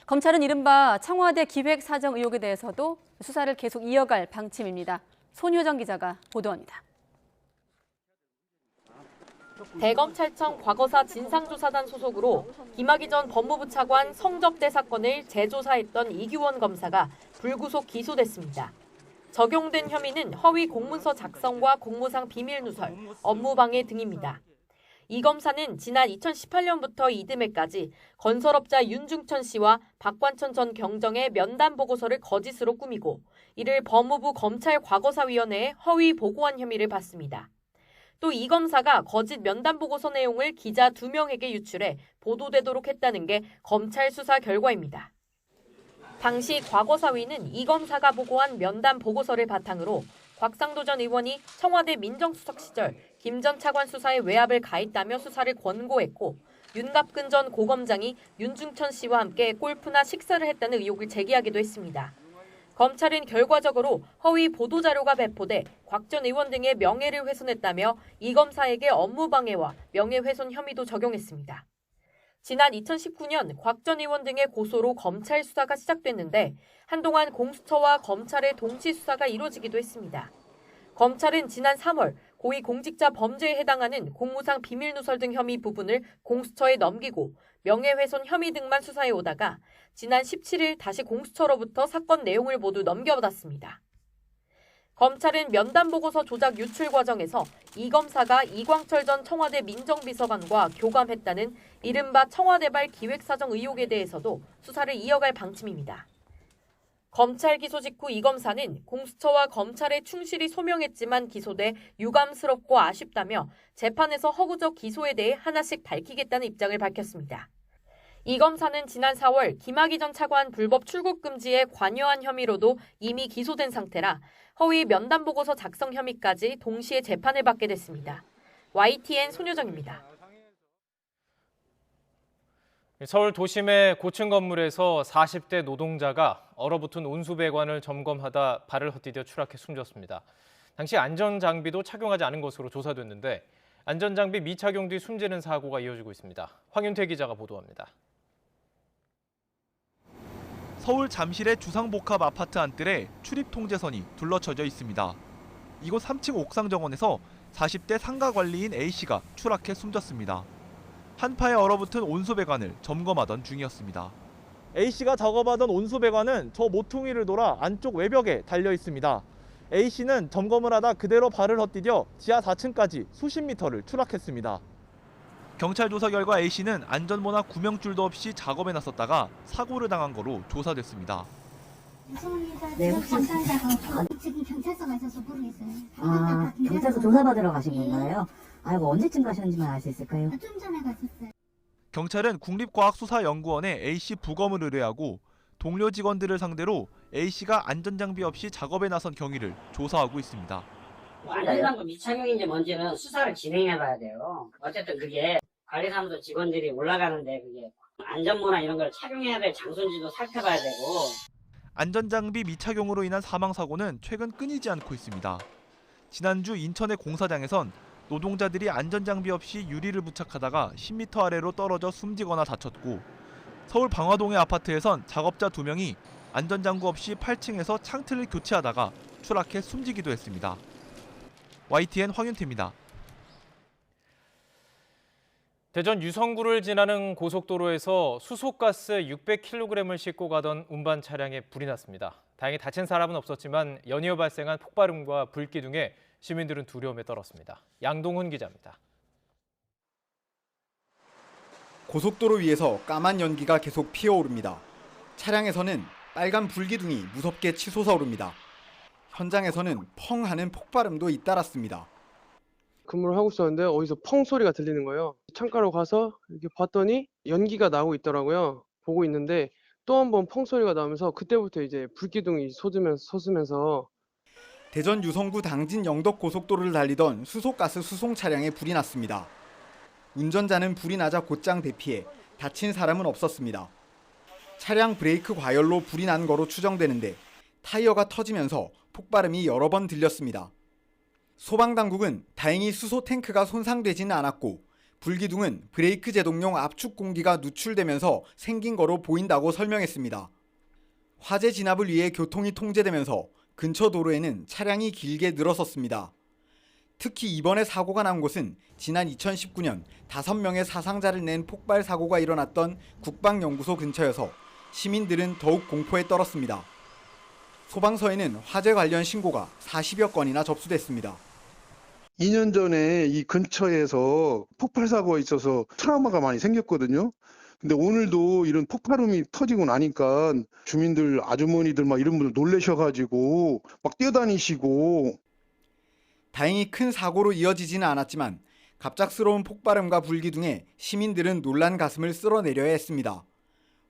검찰은 이른바 청와대 기획사정 의혹에 대해서도 수사를 계속 이어갈 방침입니다. 손효정 기자가 보도합니다. 대검찰청 과거사 진상조사단 소속으로 김학의 전 법무부 차관 성접대 사건을 재조사했던 이규원 검사가 불구속 기소됐습니다. 적용된 혐의는 허위 공문서 작성과 공무상 비밀 누설, 업무방해 등입니다. 이 검사는 지난 2018년부터 이듬해까지 건설업자 윤중천 씨와 박관천 전 경정의 면담 보고서를 거짓으로 꾸미고 이를 법무부 검찰 과거사위원회에 허위 보고한 혐의를 받습니다. 또 이 검사가 거짓 면담 보고서 내용을 기자 2명에게 유출해 보도되도록 했다는 게 검찰 수사 결과입니다. 당시 과거사위는 이 검사가 보고한 면담 보고서를 바탕으로 곽상도 전 의원이 청와대 민정수석 시절 김 전 차관 수사에 외압을 가했다며 수사를 권고했고 윤갑근 전 고검장이 윤중천 씨와 함께 골프나 식사를 했다는 의혹을 제기하기도 했습니다. 검찰은 결과적으로 허위 보도자료가 배포돼 곽 전 의원 등의 명예를 훼손했다며 이 검사에게 업무방해와 명예훼손 혐의도 적용했습니다. 지난 2019년 곽 전 의원 등의 고소로 검찰 수사가 시작됐는데 한동안 공수처와 검찰의 동시 수사가 이루어지기도 했습니다. 검찰은 지난 3월 고위공직자 범죄에 해당하는 공무상 비밀누설 등 혐의 부분을 공수처에 넘기고 명예훼손 혐의 등만 수사해 오다가 지난 17일 다시 공수처로부터 사건 내용을 모두 넘겨받았습니다. 검찰은 면담보고서 조작 유출 과정에서 이 검사가 이광철 전 청와대 민정비서관과 교감했다는 이른바 청와대발 기획사정 의혹에 대해서도 수사를 이어갈 방침입니다. 검찰 기소 직후 이 검사는 공수처와 검찰에 충실히 소명했지만 기소돼 유감스럽고 아쉽다며 재판에서 허구적 기소에 대해 하나씩 밝히겠다는 입장을 밝혔습니다. 이 검사는 지난 4월 김학의 전 차관 불법 출국 금지에 관여한 혐의로도 이미 기소된 상태라 허위 면담 보고서 작성 혐의까지 동시에 재판을 받게 됐습니다. YTN 손효정입니다. 서울 도심의 고층 건물에서 40대 노동자가 얼어붙은 온수배관을 점검하다 발을 헛디뎌 추락해 숨졌습니다. 당시 안전장비도 착용하지 않은 것으로 조사됐는데 안전장비 미착용 뒤 숨지는 사고가 이어지고 있습니다. 황윤태 기자가 보도합니다. 서울 잠실의 주상복합 아파트 안뜰에 출입 통제선이 둘러쳐져 있습니다. 이곳 3층 옥상 정원에서 40대 상가 관리인 A씨가 추락해 숨졌습니다. 한파에 얼어붙은 온수배관을 점검하던 중이었습니다. A씨가 작업하던 온수배관은 저 모퉁이를 돌아 안쪽 외벽에 달려 있습니다. A씨는 점검을 하다 그대로 발을 헛디뎌 지하 4층까지 수십 미터를 추락했습니다. 경찰 조사 결과 A씨는 안전모나 구명줄도 없이 작업에 나섰다가 사고를 당한 거로 조사됐습니다. 네, 혹시 지금 경찰서 가셔서 모르겠어요. 경찰서 조사받으러 가신 건가요? 아이고, 언제쯤 가셨는지만 알 수 있을까요? 좀 전에 갔었어요. 경찰은 국립과학수사연구원에 A씨 부검을 의뢰하고 동료 직원들을 상대로 A씨가 안전장비 없이 작업에 나선 경위를 조사하고 있습니다. 안전장비 미착용인지 뭔지는 수사를 진행해봐야 돼요. 어쨌든 그게 관리사무소 직원들이 올라가는데 그게 안전모나 이런 걸 착용해야 될 장소인지도 살펴봐야 되고. 안전장비 미착용으로 인한 사망사고는 최근 끊이지 않고 있습니다. 지난주 인천의 공사장에선 노동자들이 안전장비 없이 유리를 부착하다가 10m 아래로 떨어져 숨지거나 다쳤고 서울 방화동의 아파트에선 작업자 2명이 안전장구 없이 8층에서 창틀을 교체하다가 추락해 숨지기도 했습니다. YTN 황윤태입니다. 대전 유성구를 지나는 고속도로에서 수소가스 600kg을 싣고 가던 운반 차량에 불이 났습니다. 다행히 다친 사람은 없었지만 연이어 발생한 폭발음과 불기둥에 시민들은 두려움에 떨었습니다. 양동훈 기자입니다. 고속도로 위에서 까만 연기가 계속 피어오릅니다. 차량에서는 빨간 불기둥이 무섭게 치솟아오릅니다. 현장에서는 펑 하는 폭발음도 잇따랐습니다. 근무를 하고 있었는데 어디서 펑 소리가 들리는 거예요. 창가로 가서 이렇게 봤더니 연기가 나고 있더라고요. 보고 있는데 또 한 번 펑 소리가 나면서 그때부터 이제 불기둥이 솟으면서 대전 유성구 당진 영덕 고속도로를 달리던 수소가스 수송 차량에 불이 났습니다. 운전자는 불이 나자 곧장 대피해 다친 사람은 없었습니다. 차량 브레이크 과열로 불이 난 거로 추정되는데 타이어가 터지면서 폭발음이 여러 번 들렸습니다. 소방당국은 다행히 수소 탱크가 손상되지는 않았고 불기둥은 브레이크 제동용 압축 공기가 누출되면서 생긴 거로 보인다고 설명했습니다. 화재 진압을 위해 교통이 통제되면서 근처 도로에는 차량이 길게 늘어섰습니다. 특히 이번에 사고가 난 곳은 지난 2019년 5명의 사상자를 낸 폭발 사고가 일어났던 국방연구소 근처여서 시민들은 더욱 공포에 떨었습니다. 소방서에는 화재 관련 신고가 40여 건이나 접수됐습니다. 2년 전에 이 근처에서 폭발 사고가 있어서 트라우마가 많이 생겼거든요. 근데 오늘도 이런 폭발음이 터지고 나니까 주민들, 아주머니들 막 이런 분들 놀라셔가지고 막 뛰어다니시고. 다행히 큰 사고로 이어지지는 않았지만 갑작스러운 폭발음과 불기둥에 시민들은 놀란 가슴을 쓸어내려야 했습니다.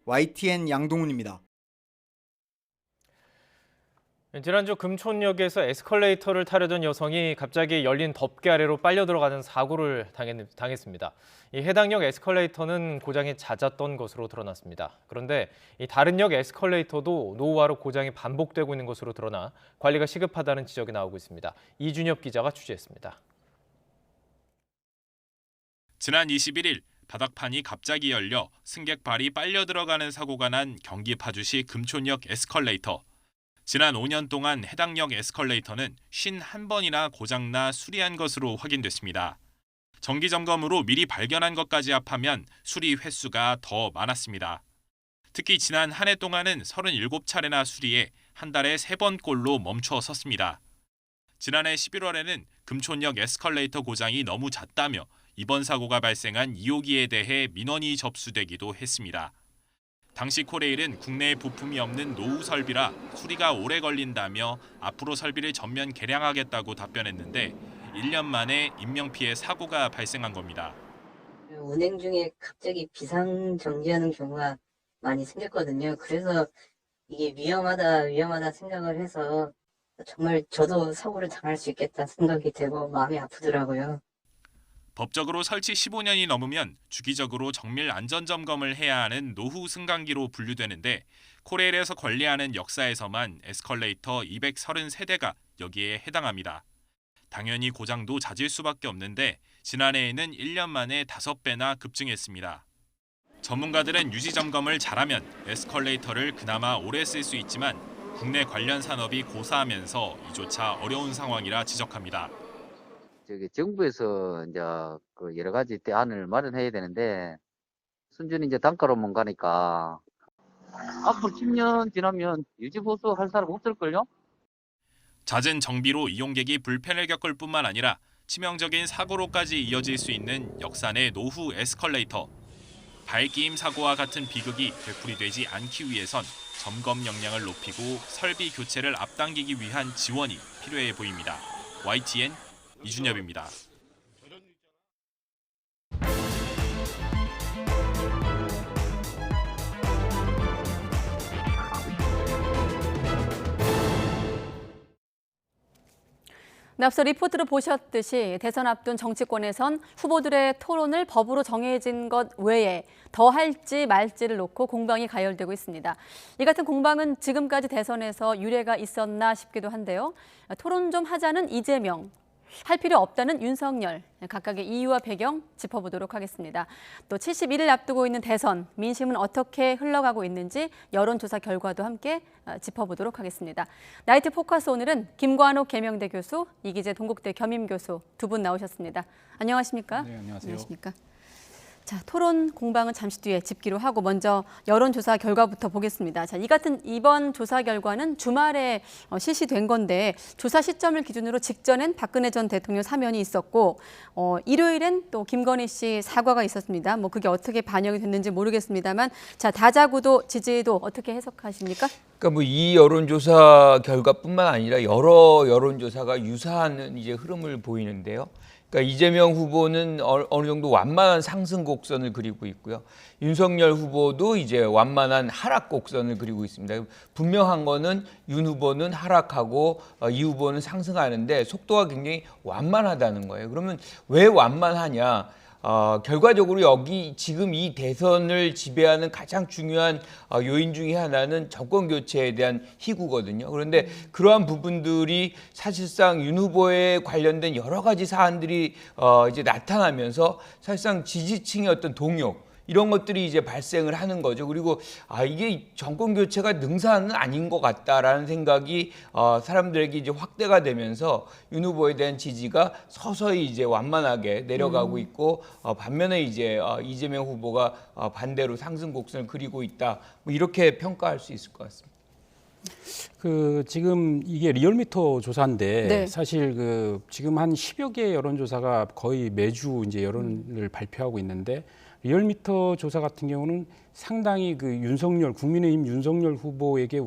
YTN 양동훈입니다. 지난주 금촌역에서 에스컬레이터를 타려던 여성이 갑자기 열린 덮개 아래로 빨려 들어가는 사고를 당했습니다. 이 해당 역 에스컬레이터는 고장이 잦았던 것으로 드러났습니다. 그런데 이 다른 역 에스컬레이터도 노후화로 고장이 반복되고 있는 것으로 드러나 관리가 시급하다는 지적이 나오고 있습니다. 이준엽 기자가 취재했습니다. 지난 21일 바닥판이 갑자기 열려 승객발이 빨려 들어가는 사고가 난 경기 파주시 금촌역 에스컬레이터. 지난 5년 동안 해당 역 에스컬레이터는 51번이나 고장나 수리한 것으로 확인됐습니다. 정기점검으로 미리 발견한 것까지 합하면 수리 횟수가 더 많았습니다. 특히 지난 한 해 동안은 37차례나 수리해 한 달에 3번꼴로 멈춰 섰습니다. 지난해 11월에는 금촌역 에스컬레이터 고장이 너무 잦다며 이번 사고가 발생한 2호기에 대해 민원이 접수되기도 했습니다. 당시 코레일은 국내에 부품이 없는 노후 설비라 수리가 오래 걸린다며 앞으로 설비를 전면 개량하겠다고 답변했는데 1년 만에 인명피해 사고가 발생한 겁니다. 운행 중에 갑자기 비상 정지하는 경우가 많이 생겼거든요. 그래서 이게 위험하다 생각을 해서 정말 저도 사고를 당할 수 있겠다 생각이 되고 마음이 아프더라고요. 법적으로 설치 15년이 넘으면 주기적으로 정밀 안전점검을 해야 하는 노후 승강기로 분류되는데 코레일에서 관리하는 역사에서만 에스컬레이터 233대가 여기에 해당합니다. 당연히 고장도 잦을 수밖에 없는데 지난해에는 1년 만에 5배나 급증했습니다. 전문가들은 유지 점검을 잘하면 에스컬레이터를 그나마 오래 쓸 수 있지만 국내 관련 산업이 고사하면서 이조차 어려운 상황이라 지적합니다. 정부에서 이제 그 여러 가지 대안을 마련해야 되는데 순전히 이제 단가로만 가니까 앞으로 10년 지나면 유지 보수 할 사람 없을걸요? 잦은 정비로 이용객이 불편을 겪을 뿐만 아니라 치명적인 사고로까지 이어질 수 있는 역산의 노후 에스컬레이터. 발기임 사고와 같은 비극이 되풀이되지 않기 위해선 점검 역량을 높이고 설비 교체를 앞당기기 위한 지원이 필요해 보입니다. YTN 이준엽입니다. 앞서 리포트를 보셨듯이 대선 앞둔 정치권에선 후보들의 토론을 법으로 정해진 것 외에 더 할지 말지를 놓고 공방이 가열되고 있습니다. 이 같은 공방은 지금까지 대선에서 유례가 있었나 싶기도 한데요. 토론 좀 하자는 이재명, 할 필요 없다는 윤석열, 각각의 이유와 배경 짚어보도록 하겠습니다. 또 71일 앞두고 있는 대선, 민심은 어떻게 흘러가고 있는지 여론조사 결과도 함께 짚어보도록 하겠습니다. 나이트 포커스 오늘은 김관옥 계명대 교수, 이기재 동국대 겸임교수 두 분 나오셨습니다. 안녕하십니까? 네, 안녕하세요. 안녕하십니까? 자, 토론 공방은 잠시 뒤에 짚기로 하고 먼저 여론조사 결과부터 보겠습니다. 자, 이번 조사 결과는 주말에 실시된 건데 조사 시점을 기준으로 직전엔 박근혜 전 대통령 사면이 있었고 일요일엔 또 김건희 씨 사과가 있었습니다. 뭐 그게 어떻게 반영이 됐는지 모르겠습니다만 자, 다자구도 지지도 어떻게 해석하십니까? 그러니까 뭐 이 여론조사 결과뿐만 아니라 여러 여론조사가 유사한 이제 흐름을 보이는데요. 그러니까 이재명 후보는 어느 정도 완만한 상승 곡선을 그리고 있고요. 윤석열 후보도 이제 완만한 하락 곡선을 그리고 있습니다. 분명한 거는 윤 후보는 하락하고 이 후보는 상승하는데 속도가 굉장히 완만하다는 거예요. 그러면 왜 완만하냐? 결과적으로 여기 지금 이 대선을 지배하는 가장 중요한 요인 중에 하나는 정권 교체에 대한 희구거든요. 그런데 그러한 부분들이 사실상 윤 후보에 관련된 여러 가지 사안들이 이제 나타나면서 사실상 지지층의 어떤 동요 이런 것들이 이제 발생을 하는 거죠. 그리고 이게 정권 교체가 능사는 아닌 것 같다라는 생각이 사람들에게 이제 확대가 되면서 윤 후보에 대한 지지가 서서히 이제 완만하게 내려가고 있고 반면에 이제 이재명 후보가 반대로 상승 곡선을 그리고 있다. 뭐 이렇게 평가할 수 있을 것 같습니다. 지금 이게 리얼미터 조사인데 네. 사실 지금 한 10여 개의 여론조사가 거의 매주 이제 여론을 발표하고 있는데 리얼미터 조사 같은 경우는 상당히 국민의힘 윤석열 후보에게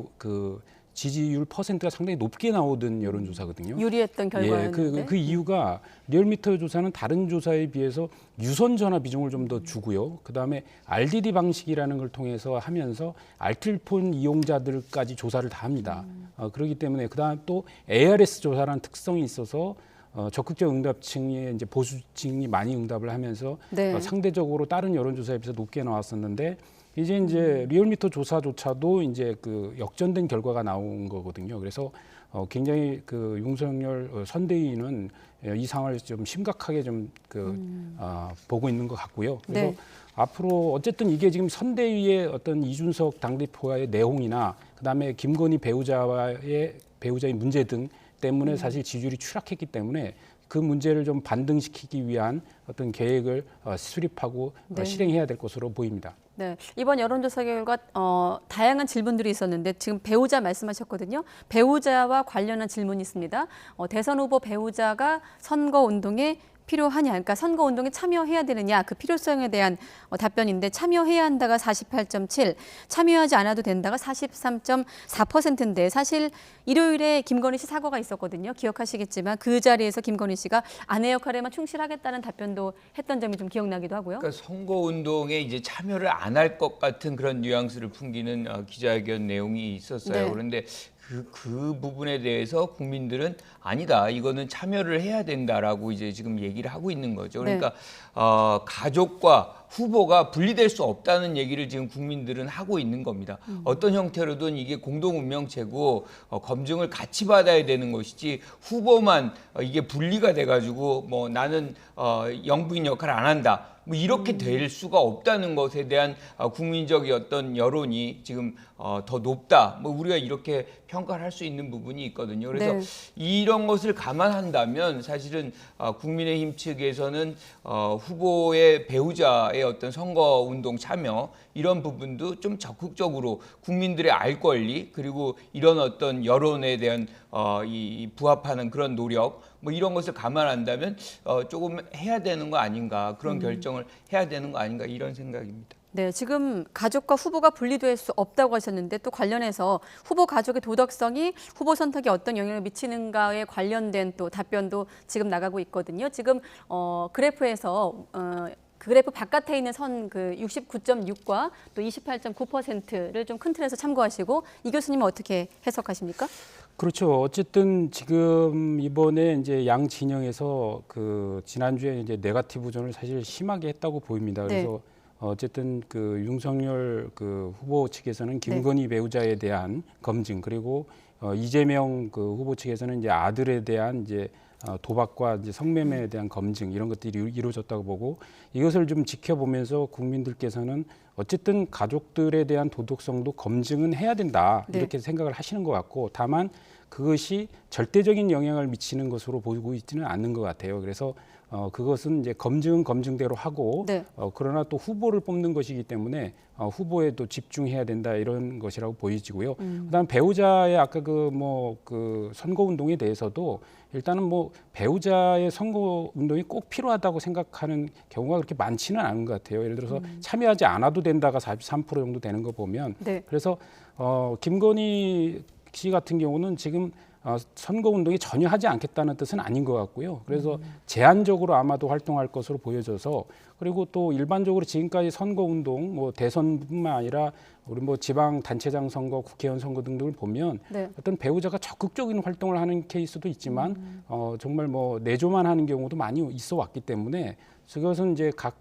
지지율 퍼센트가 상당히 높게 나오던 여론조사거든요. 유리했던 결과였는데. 그 이유가 리얼미터 조사는 다른 조사에 비해서 유선 전화 비중을 좀 더 주고요. 그다음에 RDD 방식이라는 걸 통해서 하면서 알뜰폰 이용자들까지 조사를 다 합니다. 그렇기 때문에 그다음 또 ARS 조사라는 특성이 있어서 적극적 응답층의 이제 보수층이 많이 응답을 하면서 네. 상대적으로 다른 여론조사에 비해서 높게 나왔었는데 이제 리얼미터 조사조차도 이제 역전된 결과가 나온 거거든요. 그래서 굉장히 윤석열 선대위는 이 상황을 좀 심각하게 좀 보고 있는 것 같고요. 그래서 네. 앞으로 어쨌든 이게 지금 선대위의 어떤 이준석 당대표와의 내홍이나 그다음에 김건희 배우자의 문제 등 때문에 사실 지지율이 추락했기 때문에 그 문제를 좀 반등시키기 위한 어떤 계획을 수립하고 네. 실행해야 될 것으로 보입니다. 네, 이번 여론조사 결과 다양한 질문들이 있었는데 지금 배우자 말씀하셨거든요. 배우자와 관련한 질문이 있습니다. 대선 후보 배우자가 선거운동에 필요하냐, 그러니까 선거운동에 참여해야 되느냐, 그 필요성에 대한 답변인데 참여해야 한다가 48.7, 참여하지 않아도 된다가 43.4%인데 사실 일요일에 김건희 씨 사과가 있었거든요. 기억하시겠지만 그 자리에서 김건희 씨가 아내 역할에만 충실하겠다는 답변도 했던 점이 좀 기억나기도 하고요. 그러니까 선거운동에 이제 참여를 안 할 것 같은 그런 뉘앙스를 풍기는 기자회견 내용이 있었어요. 네. 그런데 그 부분에 대해서 국민들은 아니다, 이거는 참여를 해야 된다라고 이제 지금 얘기를 하고 있는 거죠. 그러니까 가족과 후보가 분리될 수 없다는 얘기를 지금 국민들은 하고 있는 겁니다. 어떤 형태로든 이게 공동운명체고 검증을 같이 받아야 되는 것이지 후보만 이게 분리가 돼가지고 뭐 나는 영부인 역할을 안 한다. 뭐 이렇게 될 수가 없다는 것에 대한 국민적인 어떤 여론이 지금 더 높다. 뭐 우리가 이렇게 평가를 할 수 있는 부분이 있거든요. 그래서 네. 이런 것을 감안한다면 사실은 국민의힘 측에서는 후보의 배우자의 어떤 선거운동 참여 이런 부분도 좀 적극적으로 국민들의 알 권리 그리고 이런 어떤 여론에 대한 이 부합하는 그런 노력 뭐 이런 것을 감안한다면 조금 해야 되는 거 아닌가, 그런 결정을 해야 되는 거 아닌가, 이런 생각입니다. 네, 지금 가족과 후보가 분리될 수 없다고 하셨는데 또 관련해서 후보 가족의 도덕성이 후보 선택에 어떤 영향을 미치는가에 관련된 또 답변도 지금 나가고 있거든요. 지금 그래프에서 그래프 바깥에 있는 선 69.6과 또 28.9%를 좀 큰 틀에서 참고하시고 이 교수님은 어떻게 해석하십니까? 그렇죠. 어쨌든 지금 이번에 이제 양 진영에서 지난주에 이제 네거티브전을 사실 심하게 했다고 보입니다. 그래서 네. 어쨌든 윤석열 후보 측에서는 김건희 배우자에 대한 검증, 그리고 이재명 후보 측에서는 이제 아들에 대한 이제 도박과 이제 성매매에 대한 검증, 이런 것들이 이루어졌다고 보고, 이것을 좀 지켜보면서 국민들께서는 어쨌든 가족들에 대한 도덕성도 검증은 해야 된다, 이렇게 생각을 하시는 것 같고, 다만 그것이 절대적인 영향을 미치는 것으로 보고 있지는 않는 것 같아요. 그래서 그것은 이제 검증대로 하고 네. 그러나 또 후보를 뽑는 것이기 때문에 후보에 또 집중해야 된다 이런 것이라고 보여지고요. 그다음 배우자의 아까 그 선거 운동에 대해서도 일단은 뭐 배우자의 선거 운동이 꼭 필요하다고 생각하는 경우가 그렇게 많지는 않은 것 같아요. 예를 들어서 참여하지 않아도 된다가 43% 정도 되는 거 보면 네. 그래서 김건희 씨 같은 경우는 지금 선거 운동에 전혀 하지 않겠다는 뜻은 아닌 것 같고요. 그래서 제한적으로 아마도 활동할 것으로 보여져서 그리고 또 일반적으로 지금까지 선거 운동, 뭐 대선뿐만 아니라 우리 뭐 지방 단체장 선거, 국회의원 선거 등등을 보면 네. 어떤 배우자가 적극적인 활동을 하는 케이스도 있지만 정말 뭐 내조만 하는 경우도 많이 있어 왔기 때문에 그것은 이제 각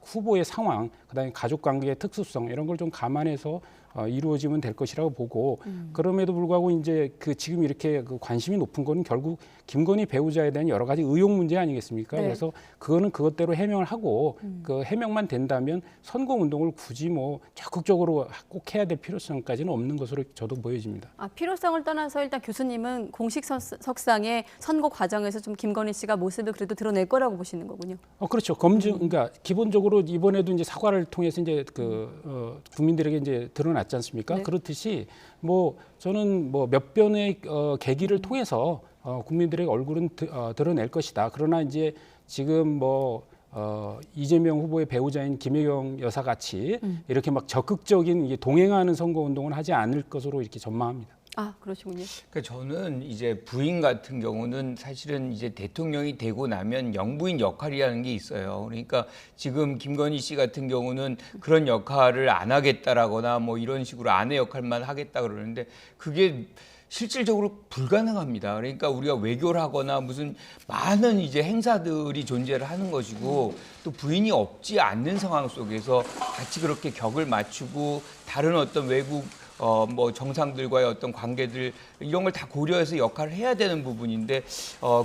후보의 상황, 그다음에 가족 관계의 특수성 이런 걸 좀 감안해서 이루어지면 될 것이라고 보고 그럼에도 불구하고 이제 지금 이렇게 관심이 높은 거는 결국 김건희 배우자에 대한 여러 가지 의혹 문제 아니겠습니까? 네. 그래서 그거는 그것대로 해명을 하고 그 해명만 된다면 선거 운동을 굳이 뭐 적극적으로 꼭 해야 될 필요성까지는 없는 것으로 저도 보여집니다. 필요성을 떠나서 일단 교수님은 공식 석상의 선거 과정에서 좀 김건희 씨가 모습을 그래도 드러낼 거라고 보시는 거군요. 그렇죠. 그러니까 기본적으로 이번에도 이제 사과를 통해서 이제 국민들에게 이제 드러났지 않습니까? 네. 그렇듯이 뭐 저는 뭐 몇 번의 계기를 통해서 국민들의 얼굴은 드러낼 것이다. 그러나 이제 지금 이재명 후보의 배우자인 김혜경 여사 같이 이렇게 막 적극적인 동행하는 선거 운동을 하지 않을 것으로 이렇게 전망합니다. 그러시군요. 그러니까 저는 이제 부인 같은 경우는 사실은 이제 대통령이 되고 나면 영부인 역할이라는 게 있어요. 그러니까 지금 김건희 씨 같은 경우는 그런 역할을 안 하겠다라거나 뭐 이런 식으로 아내 역할만 하겠다 그러는데 그게 실질적으로 불가능합니다. 그러니까 우리가 외교를 하거나 무슨 많은 이제 행사들이 존재를 하는 것이고 또 부인이 없지 않는 상황 속에서 같이 그렇게 격을 맞추고 다른 어떤 외국 정상들과의 어떤 관계들 이런 걸 다 고려해서 역할을 해야 되는 부분인데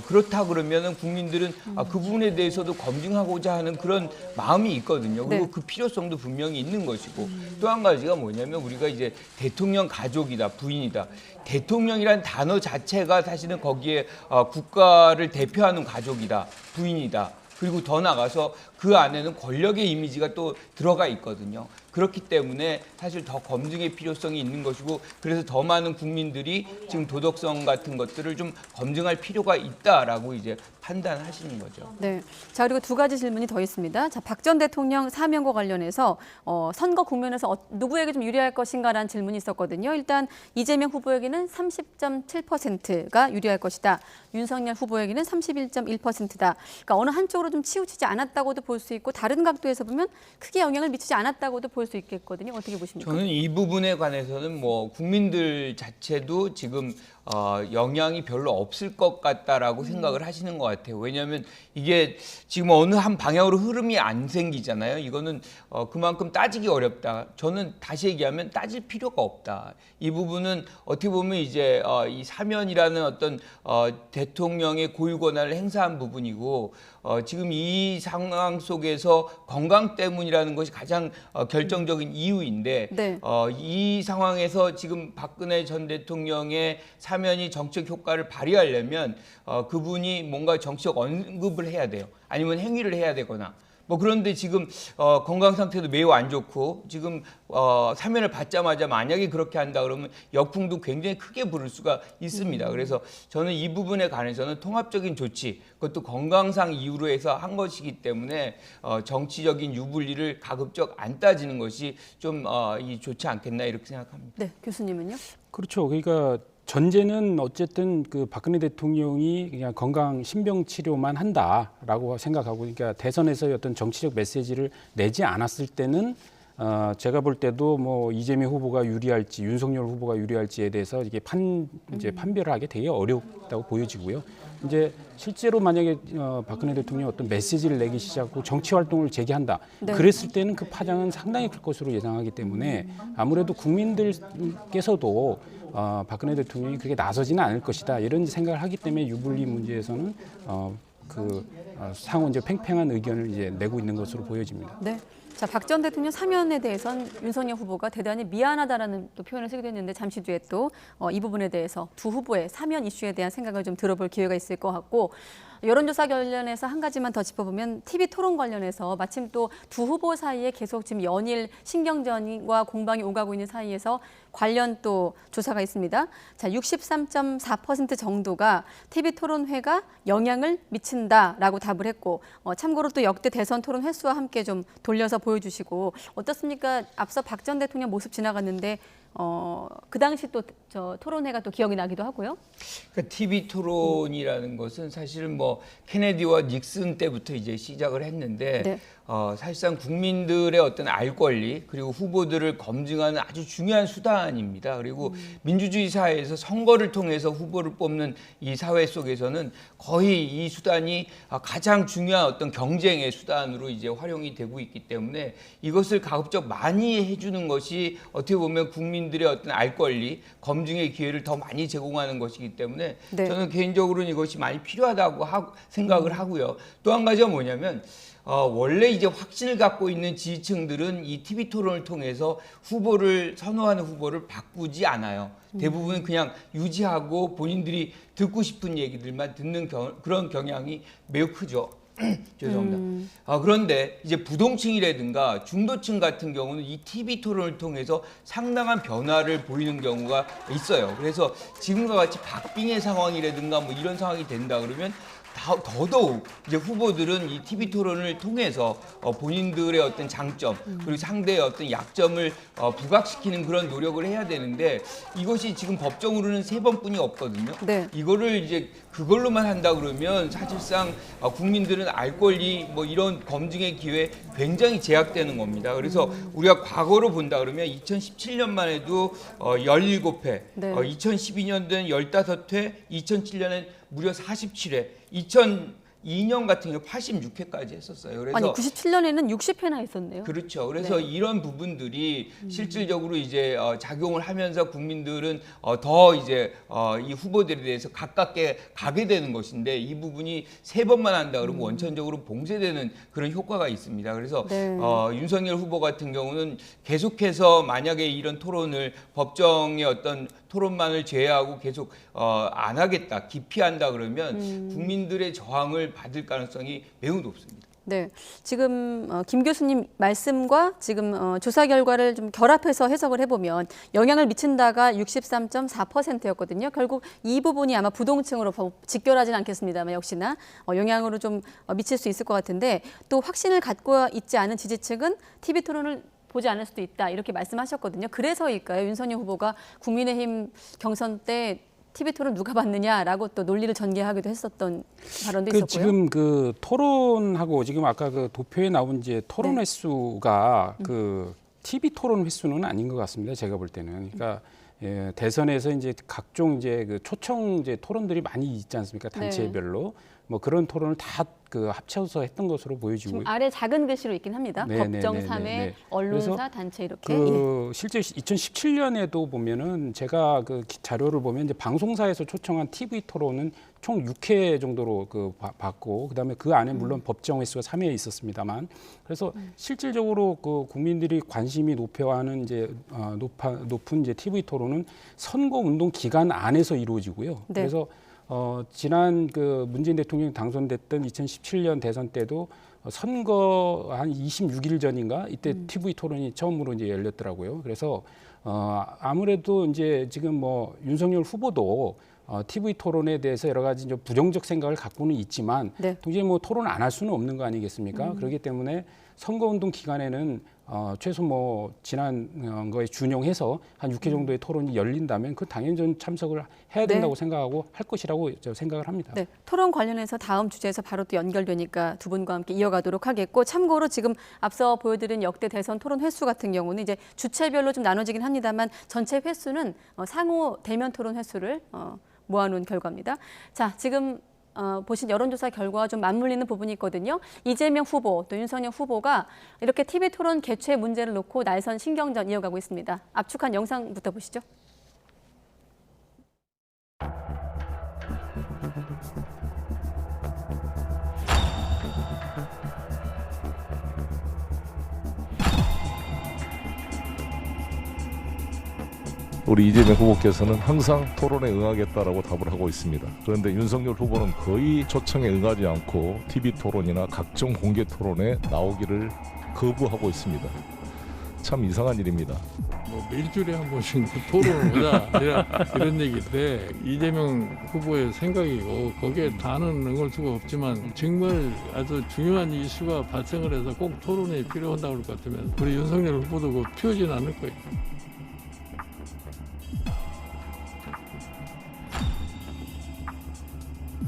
그렇다 그러면은 국민들은 그 부분에 대해서도 검증하고자 하는 그런 마음이 있거든요. 그리고 네. 그 필요성도 분명히 있는 것이고 또 한 가지가 뭐냐면 우리가 이제 대통령 가족이다, 부인이다. 대통령이란 단어 자체가 사실은 거기에 국가를 대표하는 가족이다, 부인이다. 그리고 더 나가서 그 안에는 권력의 이미지가 또 들어가 있거든요. 그렇기 때문에 사실 더 검증의 필요성이 있는 것이고 그래서 더 많은 국민들이 지금 도덕성 같은 것들을 좀 검증할 필요가 있다라고 이제 판단하시는 거죠. 네. 자, 그리고 두 가지 질문이 더 있습니다. 자, 박 전 대통령 사면과 관련해서 선거 국면에서 누구에게 좀 유리할 것인가라는 질문이 있었거든요. 일단 이재명 후보에게는 30.7%가 유리할 것이다. 윤석열 후보에게는 31.1%다. 그러니까 어느 한쪽으로 좀 치우치지 않았다고도 볼 수 있고 다른 각도에서 보면 크게 영향을 미치지 않았다고도 볼 수 있겠거든요. 어떻게 보십니까? 저는 이 부분에 관해서는 뭐 국민들 자체도 지금 영향이 별로 없을 것 같다라고 생각을 하시는 것 같아요. 왜냐하면 이게 지금 어느 한 방향으로 흐름이 안 생기잖아요. 이거는 그만큼 따지기 어렵다. 저는 다시 얘기하면 따질 필요가 없다. 이 부분은 어떻게 보면 이제 이 사면이라는 어떤 대통령의 고유 권한을 행사한 부분이고 지금 이 상황 속에서 건강 때문이라는 것이 가장 결정적인 이유인데 네. 이 상황에서 지금 박근혜 전 대통령의 사면이 정책 효과를 발휘하려면 그분이 뭔가 정치적 언급을 해야 돼요. 아니면 행위를 해야 되거나. 그런데 지금 건강 상태도 매우 안 좋고 지금 사면을 받자마자 만약에 그렇게 한다 그러면 역풍도 굉장히 크게 부를 수가 있습니다. 그래서 저는 이 부분에 관해서는 통합적인 조치, 그것도 건강상 이유로 해서 한 것이기 때문에 정치적인 유불리를 가급적 안 따지는 것이 좀 좋지 않겠나 이렇게 생각합니다. 네, 교수님은요? 그렇죠. 그러니까 전제는 어쨌든 박근혜 대통령이 그냥 건강 신병 치료만 한다라고 생각하고 그러니까 대선에서의 어떤 정치적 메시지를 내지 않았을 때는 제가 볼 때도 뭐 이재명 후보가 유리할지 윤석열 후보가 유리할지에 대해서 이게 이제 판별을 하기 되게 어렵다고 보여지고요. 이제 실제로 만약에 박근혜 대통령이 어떤 메시지를 내기 시작하고 정치 활동을 재개한다. 네. 그랬을 때는 그 파장은 상당히 클 것으로 예상하기 때문에 아무래도 국민들께서도 박근혜 대통령이 그렇게 나서지는 않을 것이다. 이런 생각을 하기 때문에 유불리 문제에서는 상호 이제 팽팽한 의견을 이제 내고 있는 것으로 보여집니다. 네. 자, 박 전 대통령 사면에 대해선 윤석열 후보가 대단히 미안하다라는 또 표현을 쓰기도 했는데 잠시 뒤에 또 이 부분에 대해서 두 후보의 사면 이슈에 대한 생각을 좀 들어볼 기회가 있을 것 같고 여론조사 관련해서 한 가지만 더 짚어보면 TV 토론 관련해서 마침 또 두 후보 사이에 계속 지금 연일 신경전과 공방이 오가고 있는 사이에서 관련 또 조사가 있습니다. 자, 63.4% 정도가 TV 토론회가 영향을 미친다라고 답을 했고, 참고로 또 역대 대선 토론 횟수와 함께 좀 돌려서 보여주시고 어떻습니까? 앞서 박 전 대통령 모습 지나갔는데 그 당시 또 저 토론회가 또 기억이 나기도 하고요. 그러니까 TV 토론이라는 것은 사실은 뭐 케네디와 닉슨 때부터 이제 시작을 했는데 네. 사실상 국민들의 어떤 알 권리 그리고 후보들을 검증하는 아주 중요한 수단입니다. 그리고 민주주의 사회에서 선거를 통해서 후보를 뽑는 이 사회 속에서는 거의 이 수단이 가장 중요한 어떤 경쟁의 수단으로 이제 활용이 되고 있기 때문에 이것을 가급적 많이 해주는 것이 어떻게 보면 국민들의 어떤 알 권리, 검증의 기회를 더 많이 제공하는 것이기 때문에 네. 저는 개인적으로는 이것이 많이 필요하다고 생각을 하고요. 또 한 가지가 뭐냐면 원래 이제 확신을 갖고 있는 지지층들은 이 TV 토론을 통해서 선호하는 후보를 바꾸지 않아요. 대부분 그냥 유지하고 본인들이 듣고 싶은 얘기들만 듣는 그런 경향이 매우 크죠. 죄송합니다. 그런데 이제 부동층이라든가 중도층 같은 경우는 이 TV 토론을 통해서 상당한 변화를 보이는 경우가 있어요. 그래서 지금과 같이 박빙의 상황이라든가 뭐 이런 상황이 된다 그러면 더더욱 이제 후보들은 이 TV 토론을 통해서 본인들의 어떤 장점 그리고 상대의 어떤 약점을 부각시키는 그런 노력을 해야 되는데 이것이 지금 법정으로는 3번뿐이 없거든요. 네. 이거를 이제 그걸로만 한다 그러면 사실상 국민들은 알 권리 뭐 이런 검증의 기회 굉장히 제약되는 겁니다. 그래서 우리가 과거로 본다 그러면 2017년만 해도 17회, 네. 2012년도엔 15회, 2007년엔 무려 47회, 2002년 같은 경우 86회까지 했었어요. 그래서 아니 97년에는 60회나 했었네요. 그렇죠. 그래서 네. 이런 부분들이 실질적으로 이제 작용을 하면서 국민들은 더 이제 이 후보들에 대해서 가깝게 가게 되는 것인데 이 부분이 3번만 한다 그러면 원천적으로 봉쇄되는 그런 효과가 있습니다. 그래서 네. 윤석열 후보 같은 경우는 계속해서 만약에 이런 토론을 법정의 어떤 토론만을 제외하고 계속 안 하겠다, 기피한다 그러면 국민들의 저항을 받을 가능성이 매우 높습니다. 네, 지금 김 교수님 말씀과 지금 조사 결과를 좀 결합해서 해석을 해보면 영향을 미친다가 63.4%였거든요. 결국 이 부분이 아마 부동층으로 직결하진 않겠습니다만 역시나 영향으로 좀 미칠 수 있을 것 같은데 또 확신을 갖고 있지 않은 지지층은 TV 토론을 보지 않을 수도 있다 이렇게 말씀하셨거든요. 그래서일까요? 윤석열 후보가 국민의힘 경선 때 TV 토론 누가 봤느냐라고 또 논리를 전개하기도 했었던 발언도 있었고요. 지금 그 토론하고 지금 아까 그 도표에 나온 이제 토론 네. 횟수가 그 TV 토론 횟수는 아닌 것 같습니다. 제가 볼 때는. 그러니까 대선에서 이제 각종 이제 그 초청 이제 토론들이 많이 있지 않습니까? 단체별로. 뭐 그런 토론을 다 그 합쳐서 했던 것으로 보여지고 지금 아래 작은 글씨로 있긴 합니다. 법정 3회, 언론사, 단체 이렇게. 실제 2017년에도 보면은 제가 그 자료를 보면 이제 방송사에서 초청한 TV 토론은 총 6회 정도로 그 받고 그다음에 그 안에 물론 법정 횟수가 3회 있었습니다만 그래서 실질적으로 그 국민들이 관심이 높여하는 이제 높은 이제 TV 토론은 선거 운동 기간 안에서 이루어지고요. 네. 그래서 지난 그 문재인 대통령이 당선됐던 2017년 대선 때도 선거 한 26일 전인가 이때 TV 토론이 처음으로 이제 열렸더라고요. 그래서 아무래도 이제 지금 뭐 윤석열 후보도 TV 토론에 대해서 여러 가지 좀 부정적 생각을 갖고는 있지만 네. 도저히 뭐 토론 안 할 수는 없는 거 아니겠습니까? 그렇기 때문에 선거운동 기간에는 최소 뭐 지난 거에 준용해서 한 6회 정도의 토론이 열린다면 그 당연히 전 참석을 해야 된다고 생각하고 할 것이라고 저 생각을 합니다. 네, 토론 관련해서 다음 주제에서 바로 또 연결되니까 두 분과 함께 이어가도록 하겠고 참고로 지금 앞서 보여드린 역대 대선 토론 횟수 같은 경우는 이제 주체별로 좀 나눠지긴 합니다만 전체 횟수는 상호 대면 토론 횟수를 모아놓은 결과입니다. 자, 지금 보신 여론조사 결과와 좀 맞물리는 부분이 있거든요. 이재명 후보 또 윤석열 후보가 이렇게 TV 토론 개최 문제를 놓고 날선 신경전 이어가고 있습니다. 압축한 영상부터 보시죠. 우리 이재명 후보께서는 항상 토론에 응하겠다라고 답을 하고 있습니다. 그런데 윤석열 후보는 거의 초청에 응하지 않고 TV 토론이나 각종 공개 토론에 나오기를 거부하고 있습니다. 참 이상한 일입니다. 뭐 일주일에 한 번씩 토론을 하자 이런 얘기인데 이재명 후보의 생각이고 거기에 다는 응할 수가 없지만 정말 아주 중요한 이슈가 발생을 해서 꼭 토론이 필요하다고 할 것 같으면 우리 윤석열 후보도 그 피우지는 않을 거예요.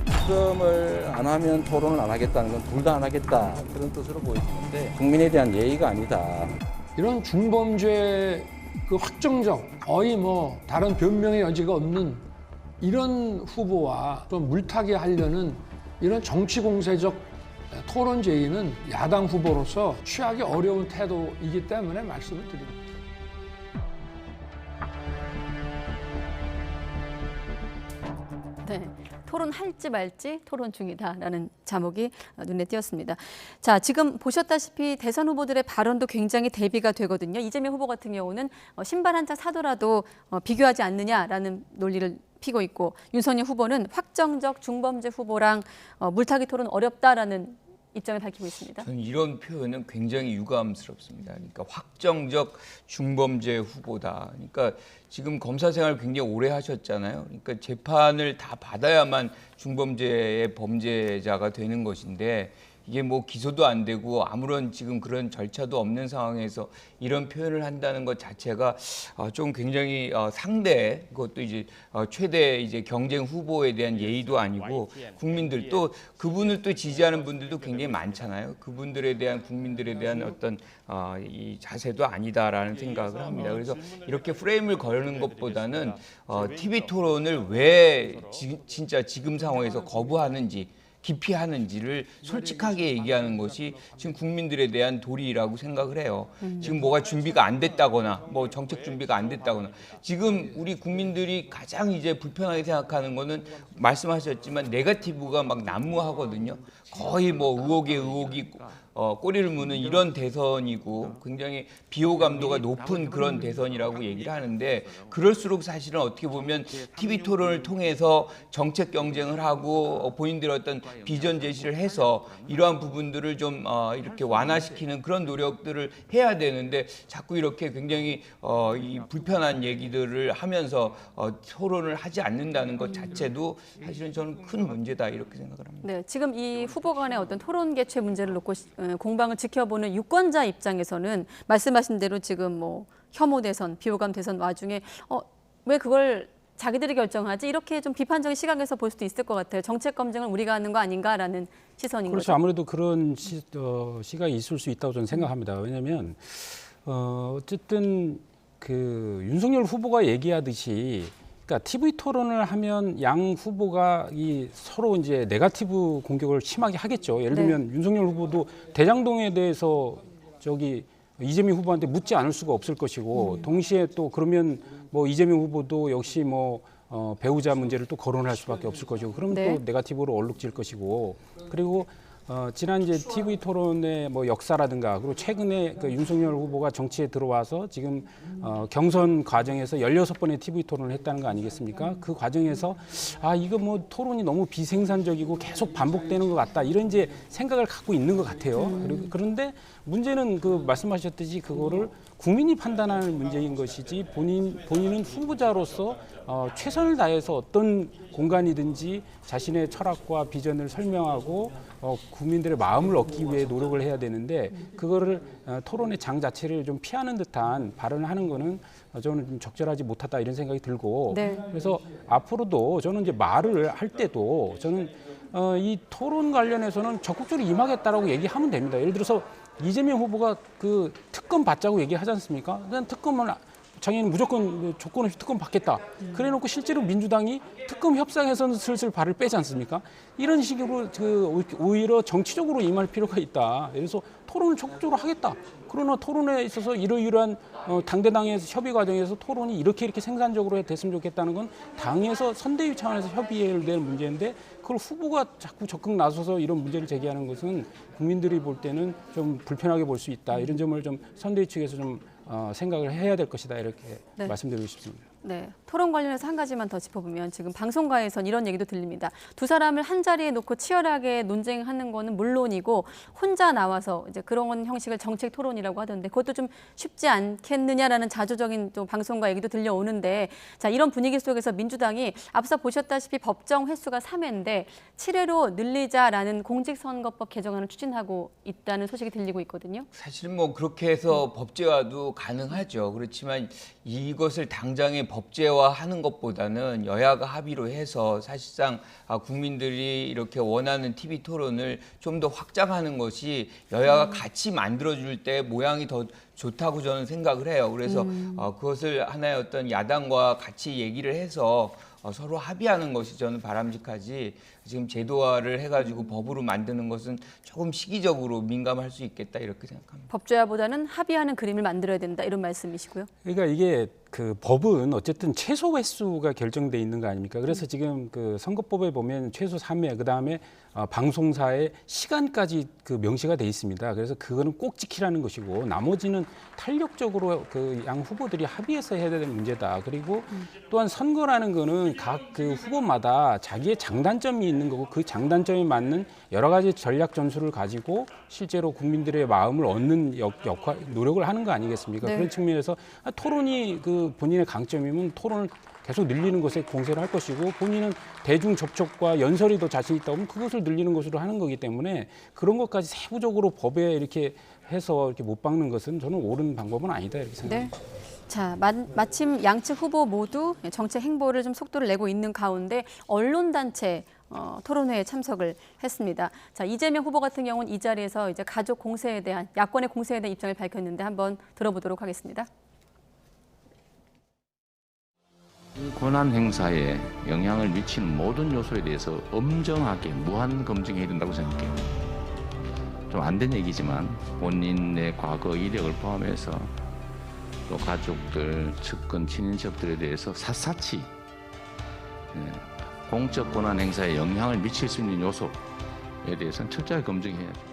특검을 안 하면 토론을 안 하겠다는 건 둘 다 안 하겠다 그런 뜻으로 보여지는데 국민에 대한 예의가 아니다. 이런 중범죄 그 확정적 거의 뭐 다른 변명의 여지가 없는 이런 후보와 좀 물타기 하려는 이런 정치 공세적 토론 제의는 야당 후보로서 취하기 어려운 태도이기 때문에 말씀을 드립니다. 네. 토론할지 말지 토론 중이다라는 제목이 눈에 띄었습니다. 자, 지금 보셨다시피 대선 후보들의 발언도 굉장히 대비가 되거든요. 이재명 후보 같은 경우는 신발 한 짝 사더라도 비교하지 않느냐라는 논리를 피고 있고 윤석열 후보는 확정적 중범죄 후보랑 물타기 토론 어렵다라는 입장을 밝히고 있습니다. 저는 이런 표현은 굉장히 유감스럽습니다. 그러니까 확정적 중범죄 후보다. 그러니까 지금 검사 생활 굉장히 오래 하셨잖아요. 그러니까 재판을 다 받아야만 중범죄의 범죄자가 되는 것인데 이게 뭐 기소도 안 되고 아무런 지금 그런 절차도 없는 상황에서 이런 표현을 한다는 것 자체가 좀 굉장히 상대 그것도 이제 최대 이제 경쟁 후보에 대한 예의도 아니고 국민들 또 그분을 또 지지하는 분들도 굉장히 많잖아요. 그분들에 대한 국민들에 대한 어떤 이 자세도 아니다라는 생각을 합니다. 그래서 이렇게 프레임을 거는 것보다는 TV 토론을 왜 진짜 지금 상황에서 거부하는지 기피하는지를 솔직하게 얘기하는 것이 지금 국민들에 대한 도리라고 생각을 해요. 지금 뭐가 준비가 안 됐다거나 뭐 정책 준비가 안 됐다거나 지금 우리 국민들이 가장 이제 불편하게 생각하는 거는 말씀하셨지만 네거티브가 막 난무하거든요. 거의 뭐 의혹에 의혹이 꼬리를 무는 이런 대선이고 굉장히 비호감도가 높은 그런 대선이라고 얘기를 하는데 그럴수록 사실은 어떻게 보면 TV 토론을 통해서 정책 경쟁을 하고 본인들의 어떤 비전 제시를 해서 이러한 부분들을 좀 이렇게 완화시키는 그런 노력들을 해야 되는데 자꾸 이렇게 굉장히 이 불편한 얘기들을 하면서 토론을 하지 않는다는 것 자체도 사실은 저는 큰 문제다 이렇게 생각을 합니다. 네, 지금 이 후보 간의 어떤 토론 개최 문제를 놓고 공방을 지켜보는 유권자 입장에서는 말씀하신 대로 지금 뭐 혐오 대선, 비호감 대선 와중에 왜 그걸 자기들이 결정하지? 이렇게 좀 비판적인 시각에서 볼 수도 있을 것 같아요. 정책 검증을 우리가 하는 거 아닌가라는 시선인 그렇죠. 거죠. 아무래도 그런 시각이 있을 수 있다고 저는 생각합니다. 왜냐하면 어쨌든 그 윤석열 후보가 얘기하듯이 그러니까 TV 토론을 하면 양 후보가 서로 이제 네거티브 공격을 심하게 하겠죠. 예를 들면 윤석열 후보도 대장동에 대해서 이재명 후보한테 묻지 않을 수가 없을 것이고 동시에 또 그러면 뭐 이재명 후보도 역시 뭐 배우자 문제를 또 거론할 수밖에 없을 것이고 그러면 또 네거티브로 얼룩질 것이고 그리고 지난 이제 TV 토론의 뭐 역사라든가 그리고 최근에 그 윤석열 후보가 정치에 들어와서 지금 경선 과정에서 16번의 TV 토론을 했다는 거 아니겠습니까? 그 과정에서 이거 뭐 토론이 너무 비생산적이고 계속 반복되는 것 같다 이런 이제 생각을 갖고 있는 것 같아요. 그런데 문제는 그 말씀하셨듯이 그거를 국민이 판단하는 문제인 것이지 본인은 후보자로서 최선을 다해서 어떤 공간이든지 자신의 철학과 비전을 설명하고 국민들의 마음을 얻기 위해 노력을 해야 되는데 그거를 토론의 장 자체를 좀 피하는 듯한 발언을 하는 거는 저는 좀 적절하지 못하다 이런 생각이 들고 그래서 앞으로도 저는 이제 말을 할 때도 저는 이 토론 관련해서는 적극적으로 임하겠다라고 얘기하면 됩니다. 예를 들어서 이재명 후보가 그 특검 받자고 얘기하지 않습니까? 그냥 특검은 자기는 무조건 조건 없이 특검 받겠다. 그래놓고 실제로 민주당이 특검 협상에서는 슬슬 발을 빼지 않습니까? 이런 식으로 오히려 정치적으로 임할 필요가 있다. 그래서 토론을 적극적으로 하겠다. 그러나 토론에 있어서 이러이러한 당대당에서 협의 과정에서 토론이 이렇게 생산적으로 됐으면 좋겠다는 건 당에서 선대위 차원에서 협의해야 될 문제인데 그걸 후보가 자꾸 적극 나서서 이런 문제를 제기하는 것은 국민들이 볼 때는 좀 불편하게 볼 수 있다. 이런 점을 좀 선대위 측에서 좀 생각을 해야 될 것이다 이렇게 말씀드리고 싶습니다. 네, 토론 관련해서 한 가지만 더 짚어보면 지금 방송가에선 이런 얘기도 들립니다. 두 사람을 한 자리에 놓고 치열하게 논쟁하는 거는 물론이고 혼자 나와서 이제 그런 형식을 정책 토론이라고 하던데 그것도 좀 쉽지 않겠느냐라는 자조적인 또 방송가 얘기도 들려오는데 자, 이런 분위기 속에서 민주당이 앞서 보셨다시피 법정 횟수가 3회인데 7회로 늘리자라는 공직선거법 개정안을 추진하고 있다는 소식이 들리고 있거든요. 사실 뭐 그렇게 해서 법제화도 가능하죠. 그렇지만 이것을 당장에 법제화하는 것보다는 여야가 합의로 해서 사실상 국민들이 이렇게 원하는 TV 토론을 좀 더 확장하는 것이 여야가 같이 만들어줄 때 모양이 더 좋다고 저는 생각을 해요. 그래서 그것을 하나의 어떤 야당과 같이 얘기를 해서 서로 합의하는 것이 저는 바람직하지 지금 제도화를 해가지고 법으로 만드는 것은 조금 시기적으로 민감할 수 있겠다 이렇게 생각합니다. 법제화보다는 합의하는 그림을 만들어야 된다 이런 말씀이시고요. 그러니까 이게 그 법은 어쨌든 최소 횟수가 결정돼 있는 거 아닙니까? 그래서 지금 그 선거법에 보면 최소 3회 그다음에 방송사의 시간까지 그 명시가 돼 있습니다. 그래서 그거는 꼭 지키라는 것이고 나머지는 탄력적으로 그 양 후보들이 합의해서 해야 되는 문제다. 그리고 또한 선거라는 거는 각 그 후보마다 자기의 장단점이 있는 거고 그 장단점에 맞는 여러 가지 전략 전술을 가지고 실제로 국민들의 마음을 얻는 노력을 하는 거 아니겠습니까? 네. 그런 측면에서 토론이 그 본인의 강점이면 토론을 계속 늘리는 것에 공세를 할 것이고 본인은 대중 접촉과 연설이 더 자신 있다 하면 그것을 늘리는 것으로 하는 거기 때문에 그런 것까지 세부적으로 법에 이렇게 해서 이렇게 못 박는 것은 저는 옳은 방법은 아니다 이렇게 생각합니다. 네. 자, 마침 양측 후보 모두 정책 행보를 좀 속도를 내고 있는 가운데 언론단체 토론회에 참석을 했습니다. 자, 이재명 후보 같은 경우는 이 자리에서 이제 가족 공세에 대한 야권의 공세에 대한 입장을 밝혔는데 한번 들어보도록 하겠습니다. 권한 행사에 영향을 미치는 모든 요소에 대해서 엄정하게 무한 검증해야 된다고 생각해요. 좀 안 된 얘기지만 본인의 과거 이력을 포함해서 또 가족들, 측근, 친인척들에 대해서 샅샅이 공적 권한 행사에 영향을 미칠 수 있는 요소에 대해서는 철저하게 검증해야죠.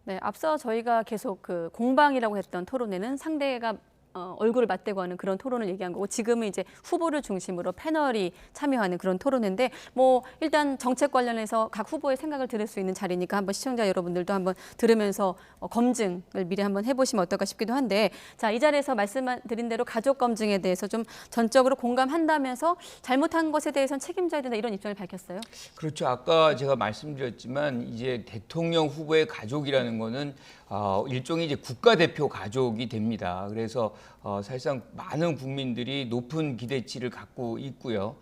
네, 앞서 저희가 계속 그 공방이라고 했던 토론회는 상대가 얼굴을 맞대고 하는 그런 토론을 얘기한 거고 지금은 이제 후보를 중심으로 패널이 참여하는 그런 토론회인데 뭐 일단 정책 관련해서 각 후보의 생각을 들을 수 있는 자리니까 한번 시청자 여러분들도 한번 들으면서 검증을 미리 한번 해보시면 어떨까 싶기도 한데 자, 이 자리에서 말씀드린 대로 가족 검증에 대해서 좀 전적으로 공감한다면서 잘못한 것에 대해서는 책임져야 된다 이런 입장을 밝혔어요. 그렇죠. 아까 제가 말씀드렸지만 이제 대통령 후보의 가족이라는 거는 일종의 이제 국가대표 가족이 됩니다. 그래서 사실상 많은 국민들이 높은 기대치를 갖고 있고요.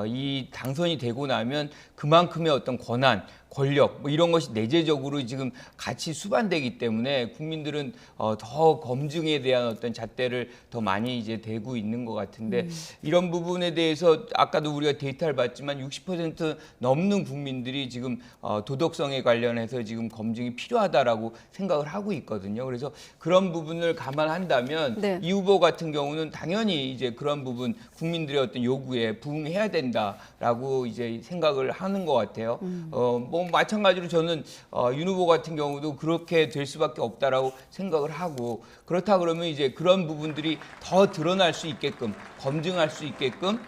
이 당선이 되고 나면 그만큼의 어떤 권한, 권력 뭐 이런 것이 내재적으로 지금 같이 수반되기 때문에 국민들은 더 검증에 대한 어떤 잣대를 더 많이 이제 대고 있는 것 같은데 이런 부분에 대해서 아까도 우리가 데이터를 봤지만 60% 넘는 국민들이 지금 도덕성에 관련해서 지금 검증이 필요하다라고 생각을 하고 있거든요. 그래서 그런 부분을 감안한다면 네. 이 후보 같은 경우는 당연히 이제 그런 부분 국민들의 어떤 요구에 부응해야 된다라고 이제 생각을 하는 것 같아요. 뭐 마찬가지로 저는 윤 후보 같은 경우도 그렇게 될 수밖에 없다라고 생각을 하고 그렇다 그러면 이제 그런 부분들이 더 드러날 수 있게끔 검증할 수 있게끔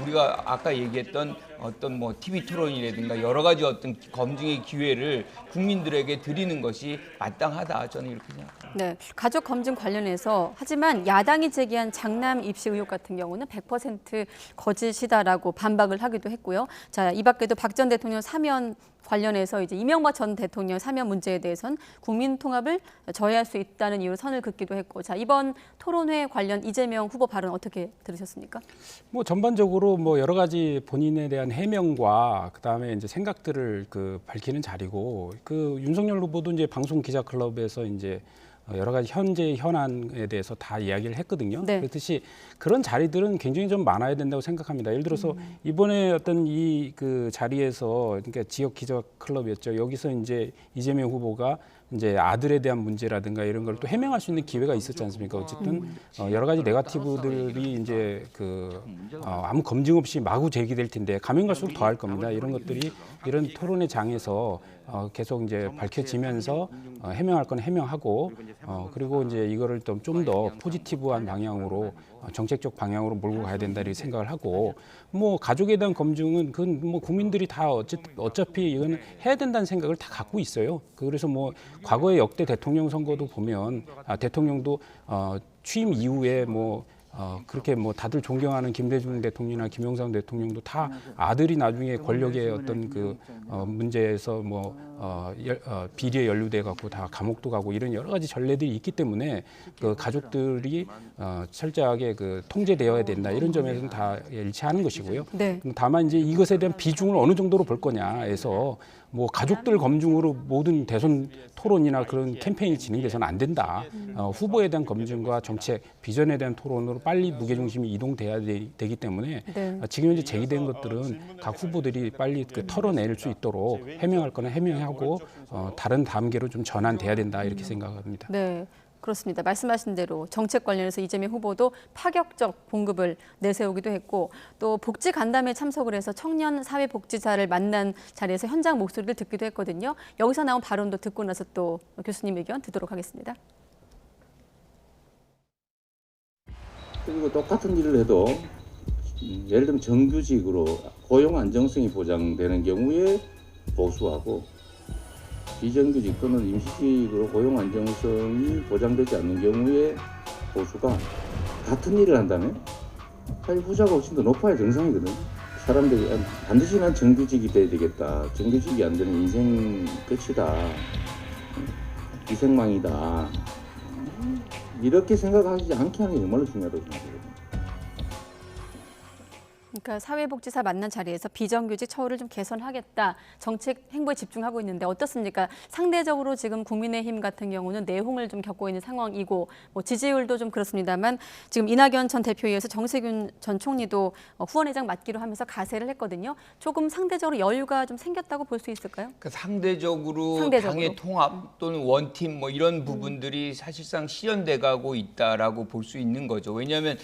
우리가 아까 얘기했던 어떤 뭐 TV 토론이라든가 여러 가지 어떤 검증의 기회를 국민들에게 드리는 것이 마땅하다 저는 이렇게 생각합니다. 네, 가족 검증 관련해서 하지만 야당이 제기한 장남 입시 의혹 같은 경우는 100% 거짓이다라고 반박을 하기도 했고요. 자, 이 밖에도 박 전 대통령 사면 관련해서 이제 이명박 전 대통령 사면 문제에 대해서는 국민 통합을 저해할 수 있다는 이유로 선을 긋기도 했고, 자, 이번 토론회 관련 이재명 후보 발언 어떻게 들으셨습니까? 뭐 전반적으로 뭐 여러 가지 본인에 대한 해명과 그다음에 이제 생각들을 그 밝히는 자리고 그 윤석열 후보도 이제 방송 기자 클럽에서 이제 여러 가지 현재 현안에 대해서 다 이야기를 했거든요. 네. 그렇듯이 그런 자리들은 굉장히 좀 많아야 된다고 생각합니다. 예를 들어서 이번에 어떤 이 그 자리에서 그러니까 지역 기자 클럽이었죠. 여기서 이제 이재명 후보가 이제 아들에 대한 문제라든가 이런 걸 또 해명할 수 있는 기회가 있었지 않습니까? 어쨌든 여러 가지 네거티브들이 이제 그 아무 검증 없이 마구 제기될 텐데 가면 갈수록 더 할 겁니다. 이런 것들이 이런 토론의 장에서 계속 이제 밝혀지면서 해명할 건 해명하고 그리고 이제 이거를 좀 더 포지티브한 방향으로 정책적 방향으로 몰고 가야 된다 이렇게 생각을 하고 뭐 가족에 대한 검증은 그건 뭐 국민들이 다 어차피 이건 해야 된다는 생각을 다 갖고 있어요. 그래서 뭐 과거의 역대 대통령 선거도 보면 대통령도 취임 이후에 뭐 그렇게 뭐 다들 존경하는 김대중 대통령이나 김영삼 대통령도 다 아들이 나중에 권력의 어떤 그 문제에서 뭐 비리에 연루돼 갖고 다 감옥도 가고 이런 여러 가지 전례들이 있기 때문에 그 가족들이 철저하게 그 통제되어야 된다 이런 점에서는 다 일치하는 것이고요. 네. 다만 이제 이것에 대한 비중을 어느 정도로 볼 거냐에서 뭐 가족들 검증으로 모든 대선 토론이나 그런 캠페인이 진행돼서는 안 된다. 후보에 대한 검증과 정책 비전에 대한 토론으로 빨리 무게중심이 이동돼야 되기 때문에 네. 지금 현재 제기된 것들은 각 후보들이 빨리 그 털어낼 수 있도록 해명할 거는 해명하고 다른 단계로 좀 전환돼야 된다 이렇게 생각합니다. 네. 그렇습니다. 말씀하신 대로 정책 관련해서 이재명 후보도 파격적 공급을 내세우기도 했고 또 복지 간담회 참석을 해서 청년 사회복지사를 만난 자리에서 현장 목소리를 듣기도 했거든요. 여기서 나온 발언도 듣고 나서 또 교수님 의견 듣도록 하겠습니다. 그리고 똑같은 일을 해도 예를 들면 정규직으로 고용 안정성이 보장되는 경우에 보수하고 비정규직 또는 임시직으로 고용 안정성이 보장되지 않는 경우에 보수가 같은 일을 한다면 사실 후자가 훨씬 더 높아야 정상이거든. 사람들이 반드시 난 정규직이 돼야 되겠다. 정규직이 안 되면 인생 끝이다. 희생망이다. 이렇게 생각하지 않게 하는 게 정말로 중요하다고 생각해요. 그러니까 사회복지사 만난 자리에서 비정규직 처우를 좀 개선하겠다. 정책 행보에 집중하고 있는데 어떻습니까? 상대적으로 지금 국민의힘 같은 경우는 내홍을 좀 겪고 있는 상황이고 뭐 지지율도 좀 그렇습니다만 지금 이낙연 전 대표에서 정세균 전 총리도 후원회장 맡기로 하면서 가세를 했거든요. 조금 상대적으로 여유가 좀 생겼다고 볼 수 있을까요? 그러니까 상대적으로 당의 통합 또는 원팀 뭐 이런 부분들이 사실상 실현돼 가고 있다라고 볼 수 있는 거죠. 왜냐하면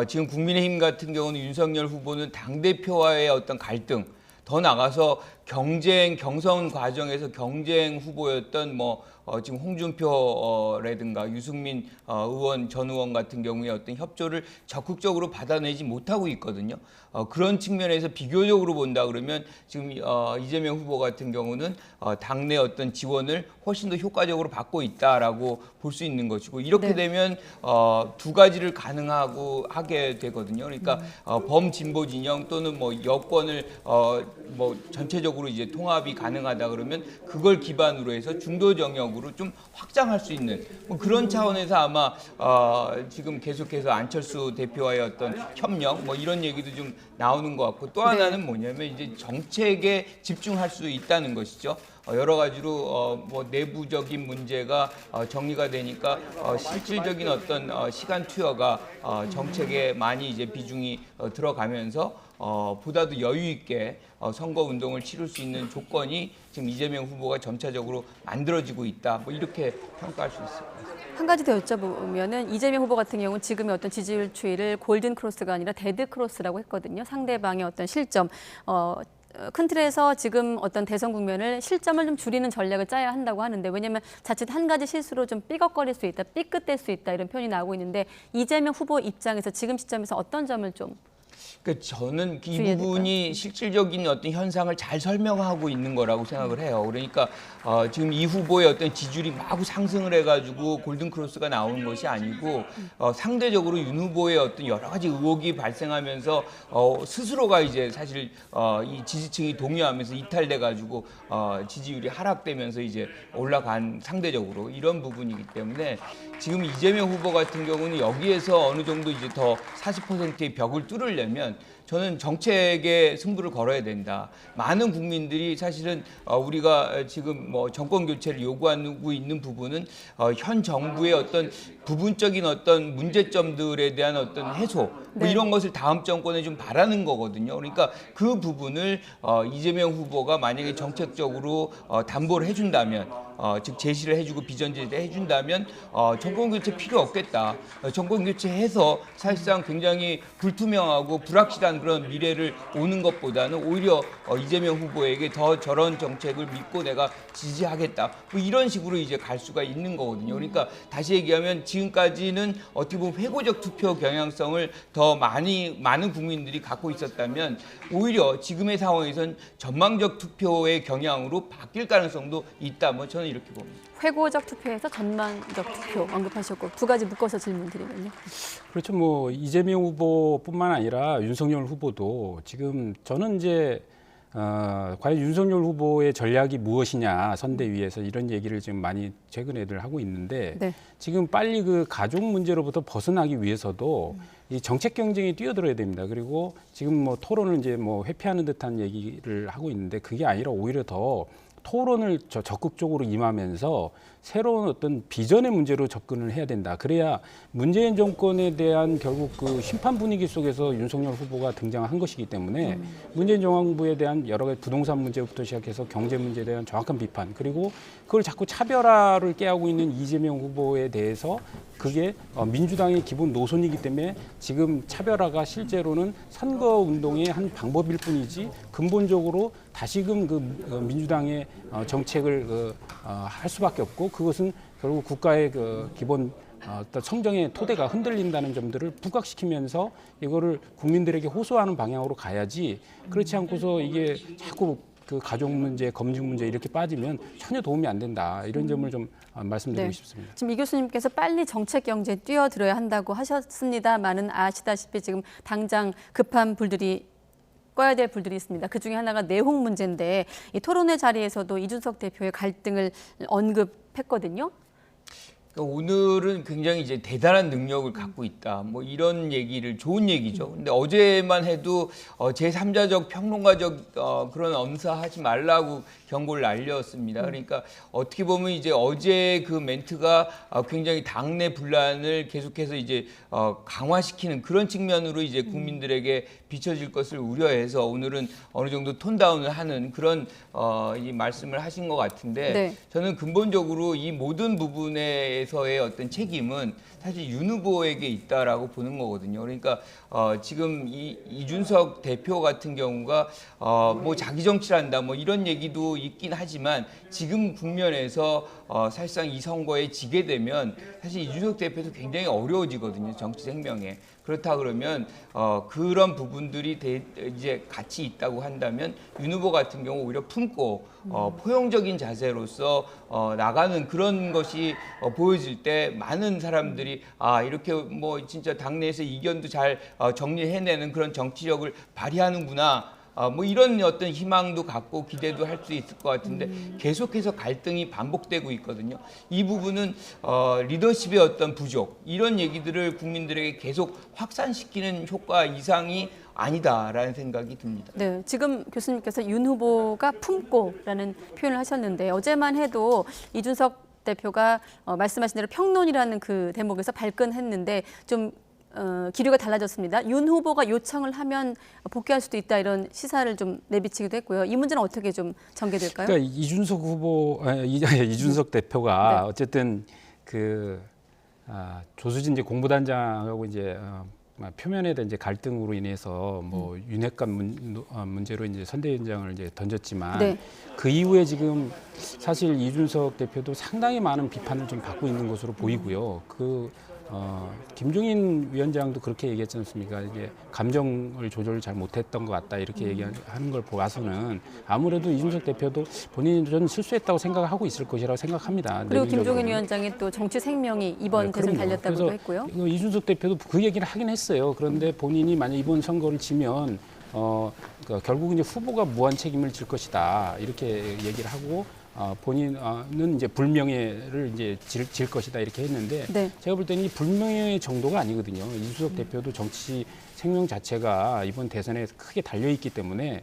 지금 국민의힘 같은 경우는 윤석열 후보는 당대표와의 어떤 갈등, 더 나가서 경선 과정에서 경쟁 후보였던 지금 홍준표라든가 유승민 전 의원 같은 경우에 어떤 협조를 적극적으로 받아내지 못하고 있거든요. 그런 측면에서 비교적으로 본다 그러면 지금 이재명 후보 같은 경우는 당내 어떤 지원을 훨씬 더 효과적으로 받고 있다라고 볼 수 있는 것이고 이렇게 되면 두 가지를 하게 되거든요. 그러니까 범진보 진영 또는 뭐 여권을 전체적으로 이제 통합이 가능하다 그러면 그걸 기반으로 해서 중도 정역으로 좀 확장할 수 있는 그런 차원에서 아마 지금 계속해서 안철수 대표와의 어떤 협력 이런 얘기도 좀 나오는 것 같고 또 하나는 뭐냐면 이제 정책에 집중할 수 있다는 것이죠. 여러 가지로 내부적인 문제가 정리가 되니까 실질적인 어떤 시간 투여가 정책에 많이 이제 비중이 들어가면서 보다도 여유 있게 선거 운동을 치를 수 있는 조건이 지금 이재명 후보가 점차적으로 만들어지고 있다. 이렇게 평가할 수 있을 것 같습니다. 한 가지 더 여쭤보면은 이재명 후보 같은 경우는 지금의 어떤 지지율 추이를 골든 크로스가 아니라 데드 크로스라고 했거든요. 상대방의 어떤 실점. 큰 틀에서 지금 어떤 대선 국면을 실점을 좀 줄이는 전략을 짜야 한다고 하는데 왜냐하면 자칫 한 가지 실수로 좀 삐걱거릴 수 있다, 삐끗될 수 있다 이런 표현이 나오고 있는데 이재명 후보 입장에서 지금 시점에서 어떤 점을 좀 그러니까 저는 이 부분이 실질적인 어떤 현상을 잘 설명하고 있는 거라고 생각을 해요. 그러니까 지금 이 후보의 어떤 지지율이 마구 상승을 해가지고 골든 크로스가 나오는 것이 아니고 상대적으로 윤 후보의 어떤 여러 가지 의혹이 발생하면서 스스로가 이제 사실 이 지지층이 동요하면서 이탈돼가지고 지지율이 하락되면서 이제 올라간 상대적으로 이런 부분이기 때문에 지금 이재명 후보 같은 경우는 여기에서 어느 정도 이제 더 40%의 벽을 뚫으려면 저는 정책에 승부를 걸어야 된다. 많은 국민들이 사실은 우리가 지금 정권 교체를 요구하고 있는 부분은 현 정부의 어떤 부분적인 어떤 문제점들에 대한 어떤 해소 이런 것을 다음 정권에 좀 바라는 거거든요. 그러니까 그 부분을 이재명 후보가 만약에 정책적으로 담보를 해준다면 즉 제시를 해주고 비전 제시를 해준다면 정권 교체 필요 없겠다. 정권 교체해서 사실상 굉장히 불투명하고 뭐 불확실한 그런 미래를 오는 것보다는 오히려 이재명 후보에게 더 저런 정책을 믿고 내가 지지하겠다. 뭐 이런 식으로 이제 갈 수가 있는 거거든요. 그러니까 다시 얘기하면 지금까지는 어떻게 보면 회고적 투표 경향성을 더 많은 국민들이 갖고 있었다면 오히려 지금의 상황에선 전망적 투표의 경향으로 바뀔 가능성도 있다. 뭐 저는 이렇게 봅니다. 회고적 투표에서 전망적 투표 언급하셨고 두 가지 묶어서 질문드리면요. 그렇죠. 뭐 이재명 후보뿐만 아니라 윤석열 후보도 지금 저는 이제 과연 윤석열 후보의 전략이 무엇이냐 선대위에서 이런 얘기를 지금 많이 최근에들 하고 있는데 네. 지금 빨리 그 가족 문제로부터 벗어나기 위해서도 이 정책 경쟁이 뛰어들어야 됩니다. 그리고 지금 뭐 토론을 이제 뭐 회피하는 듯한 얘기를 하고 있는데 그게 아니라 오히려 더 토론을 적극적으로 임하면서 새로운 어떤 비전의 문제로 접근을 해야 된다. 그래야 문재인 정권에 대한 결국 그 심판 분위기 속에서 윤석열 후보가 등장한 것이기 때문에 문재인 정부에 대한 여러 가지 부동산 문제부터 시작해서 경제 문제에 대한 정확한 비판 그리고 그걸 자꾸 차별화를 깨하고 있는 이재명 후보에 대해서 그게 민주당의 기본 노선이기 때문에 지금 차별화가 실제로는 선거 운동의 한 방법일 뿐이지 근본적으로 다시금 그 민주당의 정책을 할 수밖에 없고 그것은 결국 국가의 그 기본 어떤 성정의 토대가 흔들린다는 점들을 부각시키면서 이거를 국민들에게 호소하는 방향으로 가야지 그렇지 않고서 이게 자꾸 그 가족 문제, 검증 문제 이렇게 빠지면 전혀 도움이 안 된다. 이런 점을 좀 말씀드리고 싶습니다. 지금 이 교수님께서 빨리 정책 경제에 뛰어들어야 한다고 하셨습니다만은 아시다시피 지금 당장 급한 불들이 꺼야 될 불들이 있습니다. 그중에 하나가 내홍 문제인데 이 토론회 자리에서도 이준석 대표의 갈등을 언급했거든요. 오늘은 굉장히 이제 대단한 능력을 갖고 있다. 뭐 이런 얘기를 좋은 얘기죠. 근데 어제만 해도 제3자적 평론가적 그런 언사하지 말라고 경고를 날렸습니다. 그러니까 어떻게 보면 이제 어제 그 멘트가 굉장히 당내 분란을 계속해서 이제 강화시키는 그런 측면으로 이제 국민들에게 비춰질 것을 우려해서 오늘은 어느 정도 톤다운을 하는 그런 이 말씀을 하신 것 같은데 네. 저는 근본적으로 이 모든 부분에서의 어떤 책임은 사실 윤 후보에게 있다라고 보는 거거든요. 그러니까 지금 이준석 대표 같은 경우가 뭐 자기 정치를 한다 뭐 이런 얘기도 있긴 하지만 지금 국면에서 사실상 이 선거에 지게 되면 사실 이준석 대표도 굉장히 어려워지거든요. 정치 생명에. 그렇다 그러면 그런 부분들이 이제 같이 있다고 한다면 윤 후보 같은 경우 오히려 품고 포용적인 자세로서 나가는 그런 것이 보여질 때 많은 사람들이 이렇게 뭐 진짜 당내에서 이견도 잘 정리해내는 그런 정치력을 발휘하는구나. 뭐 이런 어떤 희망도 갖고 기대도 할 수 있을 것 같은데 계속해서 갈등이 반복되고 있거든요. 이 부분은 리더십의 어떤 부족 이런 얘기들을 국민들에게 계속 확산시키는 효과 이상이 아니다라는 생각이 듭니다. 네, 지금 교수님께서 윤 후보가 품고라는 표현을 하셨는데 어제만 해도 이준석 대표가 말씀하신 대로 평론이라는 그 대목에서 발끈했는데 좀 기류가 달라졌습니다. 윤 후보가 요청을 하면 복귀할 수도 있다 이런 시사를 좀 내비치기도 했고요. 이 문제는 어떻게 좀 전개될까요? 그러니까 이준석 대표가 네. 어쨌든 그 조수진 이제 공보단장하고 이제 표면에 대한 이제 갈등으로 인해서 뭐 윤핵관 문제로 이제 선대위원장을 이제 던졌지만 네. 그 이후에 지금 사실 이준석 대표도 상당히 많은 비판을 좀 받고 있는 것으로 보이고요. 김종인 위원장도 그렇게 얘기했지 않습니까? 이게 감정을 조절을 잘 못했던 것 같다 이렇게 얘기하는 걸 보아서는 아무래도 이준석 대표도 본인이 좀 실수했다고 생각하고 있을 것이라고 생각합니다. 그리고 김종인 위원장이 또 정치 생명이 이번 대선 달렸다고도 했고요. 이준석 대표도 그 얘기를 하긴 했어요. 그런데 본인이 만약 이번 선거를 지면 그러니까 결국 이제 후보가 무한 책임을 질 것이다 이렇게 얘기를 하고. 본인은 이제 불명예를 이제 질 것이다 이렇게 했는데 네. 제가 볼 때는 이 불명예 정도가 아니거든요. 이준석 대표도 정치 생명 자체가 이번 대선에 크게 달려 있기 때문에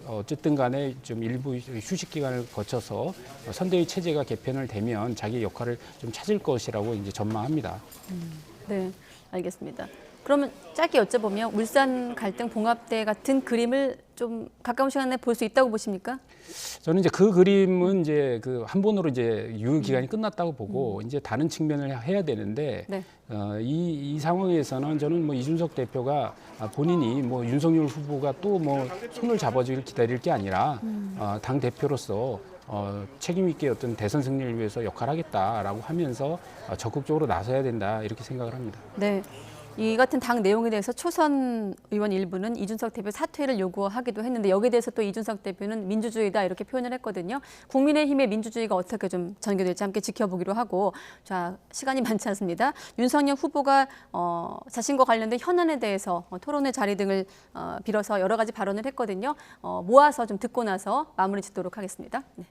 어쨌든 간에 좀 일부 휴식 기간을 거쳐서 선대위 체제가 개편을 되면 자기 역할을 좀 찾을 것이라고 이제 전망합니다. 네, 알겠습니다. 그러면 짧게 여쭤보면 울산 갈등 봉합대 같은 그림을 좀 가까운 시간에 볼 수 있다고 보십니까? 저는 이제 그 그림은 이제 그 한 번으로 이제 유효 기간이 끝났다고 보고 이제 다른 측면을 해야 되는데 네. 이 상황에서는 저는 뭐 이준석 대표가 본인이 뭐 윤석열 후보가 또 뭐 손을 잡아주길 기다릴 게 아니라 당 대표로서 책임 있게 어떤 대선 승리를 위해서 역할하겠다라고 하면서 적극적으로 나서야 된다 이렇게 생각을 합니다. 네. 이 같은 당 내용에 대해서 초선 의원 일부는 이준석 대표 사퇴를 요구하기도 했는데 여기에 대해서 또 이준석 대표는 민주주의다 이렇게 표현을 했거든요. 국민의힘의 민주주의가 어떻게 좀 전개될지 함께 지켜보기로 하고 자 시간이 많지 않습니다. 윤석열 후보가 자신과 관련된 현안에 대해서 토론회 자리 등을 빌어서 여러 가지 발언을 했거든요. 모아서 좀 듣고 나서 마무리 짓도록 하겠습니다. 네.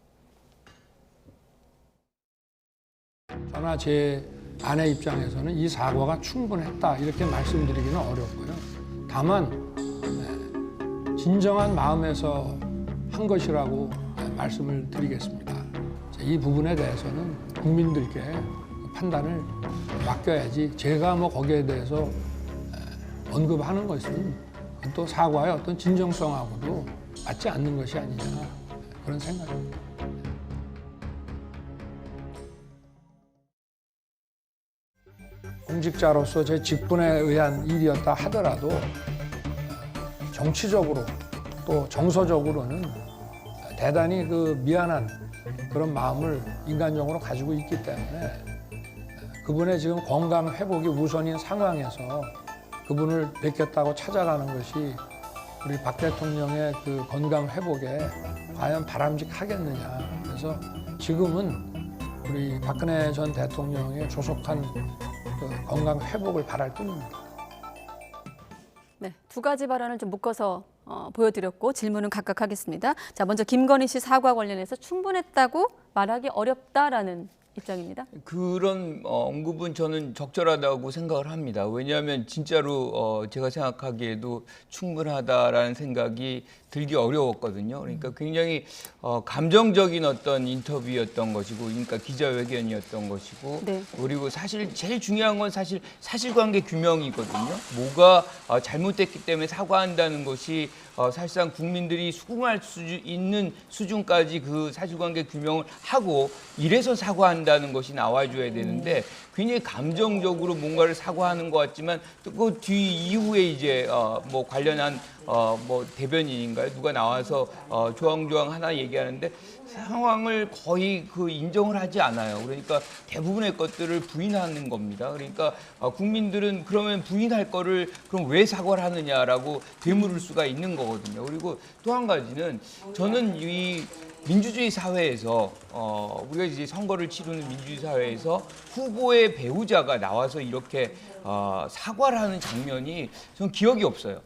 저나 제 아내 입장에서는 이 사과가 충분했다 이렇게 말씀드리기는 어렵고요. 다만 진정한 마음에서 한 것이라고 말씀을 드리겠습니다. 이 부분에 대해서는 국민들께 판단을 맡겨야지 제가 뭐 거기에 대해서 언급하는 것은 또 사과의 어떤 진정성하고도 맞지 않는 것이 아니냐 그런 생각입니다. 공직자로서 제 직분에 의한 일이었다 하더라도 정치적으로 또 정서적으로는 대단히 그 미안한 그런 마음을 인간적으로 가지고 있기 때문에 그분의 지금 건강 회복이 우선인 상황에서 그분을 뵙겠다고 찾아가는 것이 우리 박 대통령의 그 건강 회복에 과연 바람직하겠느냐. 그래서 지금은 우리 박근혜 전 대통령의 조속한 그 건강 회복을 바랄 뿐입니다. 네, 두 가지 발언을 좀 묶어서 보여드렸고 질문은 각각 하겠습니다. 자, 먼저 김건희 씨 사과 관련해서 충분했다고 말하기 어렵다라는 입장입니다. 그런 언급은 저는 적절하다고 생각을 합니다. 왜냐하면 진짜로 제가 생각하기에도 충분하다라는 생각이 들기 어려웠거든요. 그러니까 굉장히 감정적인 어떤 인터뷰였던 것이고, 그러니까 기자회견이었던 것이고, 네. 그리고 사실 제일 중요한 건 사실 사실관계 규명이거든요. 뭐가 잘못됐기 때문에 사과한다는 것이 사실상 국민들이 수긍할 수 있는 수준까지 그 사실관계 규명을 하고 이래서 사과한다는 것이 나와줘야 되는데 굉장히 감정적으로 뭔가를 사과하는 것 같지만 또 그 뒤 이후에 이제 뭐 관련한 뭐 대변인인가요? 누가 나와서 조항조항 하나 얘기하는데 상황을 거의 그 인정을 하지 않아요. 그러니까 대부분의 것들을 부인하는 겁니다. 그러니까 국민들은 그러면 부인할 거를 그럼 왜 사과를 하느냐라고 되물을 수가 있는 거거든요. 그리고 또 한 가지는 저는 이 민주주의 사회에서 우리가 이제 선거를 치르는 민주주의 사회에서 후보의 배우자가 나와서 이렇게 사과를 하는 장면이 저는 기억이 없어요.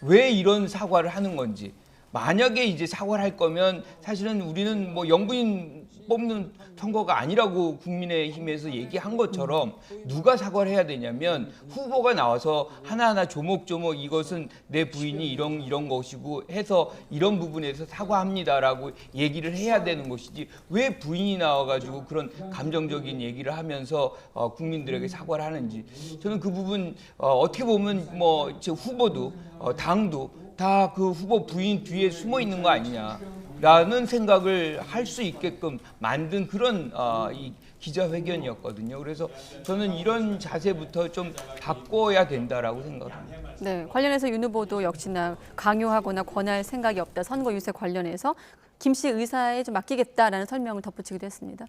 왜 이런 사과를 하는 건지. 만약에 이제 사과를 할 거면 사실은 우리는 뭐 영부인 뽑는 선거가 아니라고 국민의힘에서 얘기한 것처럼 누가 사과를 해야 되냐면 후보가 나와서 하나하나 조목조목 이것은 내 부인이 이런 것이고 해서 이런 부분에서 사과합니다라고 얘기를 해야 되는 것이지 왜 부인이 나와가지고 그런 감정적인 얘기를 하면서 국민들에게 사과를 하는지 저는 그 부분 어떻게 보면 뭐 후보도 당도 다 그 후보 부인 뒤에 숨어 있는 거 아니냐라는 생각을 할 수 있게끔 만든 그런 이 기자회견이었거든요. 그래서 저는 이런 자세부터 좀 바꿔야 된다라고 생각합니다. 네, 관련해서 윤 후보도 역시나 강요하거나 권할 생각이 없다. 선거 유세 관련해서 김 씨 의사에 좀 맡기겠다라는 설명을 덧붙이기도 했습니다.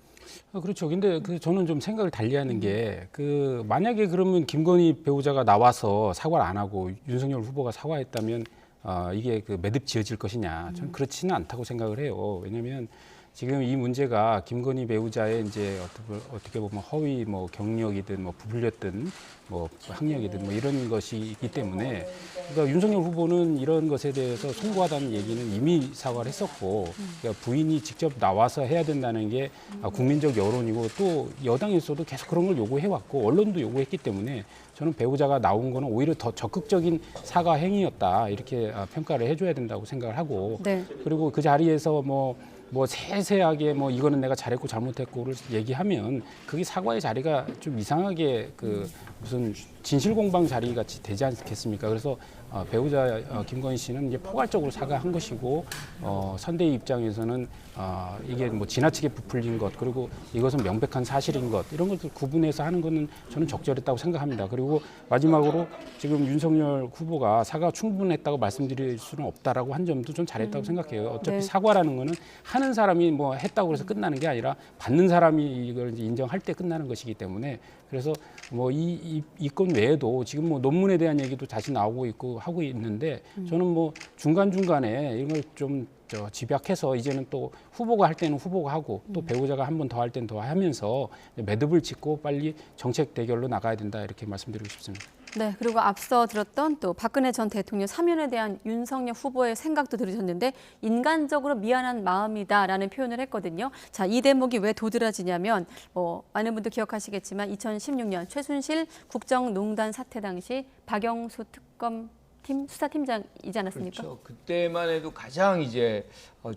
그렇죠. 근데 저는 좀 생각을 달리하는 게 만약에 그러면 김건희 배우자가 나와서 사과를 안 하고 윤석열 후보가 사과했다면 이게 매듭 지어질 것이냐? 저는 그렇지는 않다고 생각을 해요. 왜냐하면 지금 이 문제가 김건희 배우자의 이제 어떻게 보면 허위 뭐 경력이든 뭐 부풀렸든 뭐 학력이든 뭐 이런 것이 있기 때문에 그러니까 윤석열 후보는 이런 것에 대해서 송구하다는 얘기는 이미 사과를 했었고 그러니까 부인이 직접 나와서 해야 된다는 게 국민적 여론이고 또 여당에서도 계속 그런 걸 요구해왔고 언론도 요구했기 때문에 저는 배우자가 나온 거는 오히려 더 적극적인 사과 행위였다 이렇게 평가를 해줘야 된다고 생각을 하고 네. 그리고 그 자리에서 뭐 뭐 세세하게 뭐 이거는 내가 잘했고 잘못했고를 얘기하면 그게 사과의 자리가 좀 이상하게 그 무슨 진실공방 자리 같이 되지 않겠습니까? 그래서 배우자 김건희 씨는 이제 포괄적으로 사과한 것이고 선대위 입장에서는 이게 뭐 지나치게 부풀린 것 그리고 이것은 명백한 사실인 것 이런 것들 구분해서 하는 것은 저는 적절했다고 생각합니다. 그리고 마지막으로 지금 윤석열 후보가 사과가 충분했다고 말씀드릴 수는 없다라고 한 점도 좀 잘했다고 생각해요. 어차피 네. 사과라는 거는 하는 사람이 뭐 했다고 해서 끝나는 게 아니라 받는 사람이 이걸 이제 인정할 때 끝나는 것이기 때문에 그래서 뭐 이 건 외에도 지금 뭐 논문에 대한 얘기도 다시 나오고 있고 하고 있는데 저는 뭐 중간중간에 이걸 좀 집약해서 이제는 또 후보가 할 때는 후보가 하고 또 배우자가 한 번 더 할 때는 더 하면서 매듭을 짓고 빨리 정책 대결로 나가야 된다 이렇게 말씀드리고 싶습니다. 네, 그리고 앞서 들었던 또 박근혜 전 대통령 사면에 대한 윤석열 후보의 생각도 들으셨는데 인간적으로 미안한 마음이다라는 표현을 했거든요. 자, 이 대목이 왜 도드라지냐면 많은 분들 기억하시겠지만 2016년 최순실 국정농단 사태 당시 박영수 특검팀 수사팀장이지 않았습니까? 그렇죠. 그때만 해도 가장 이제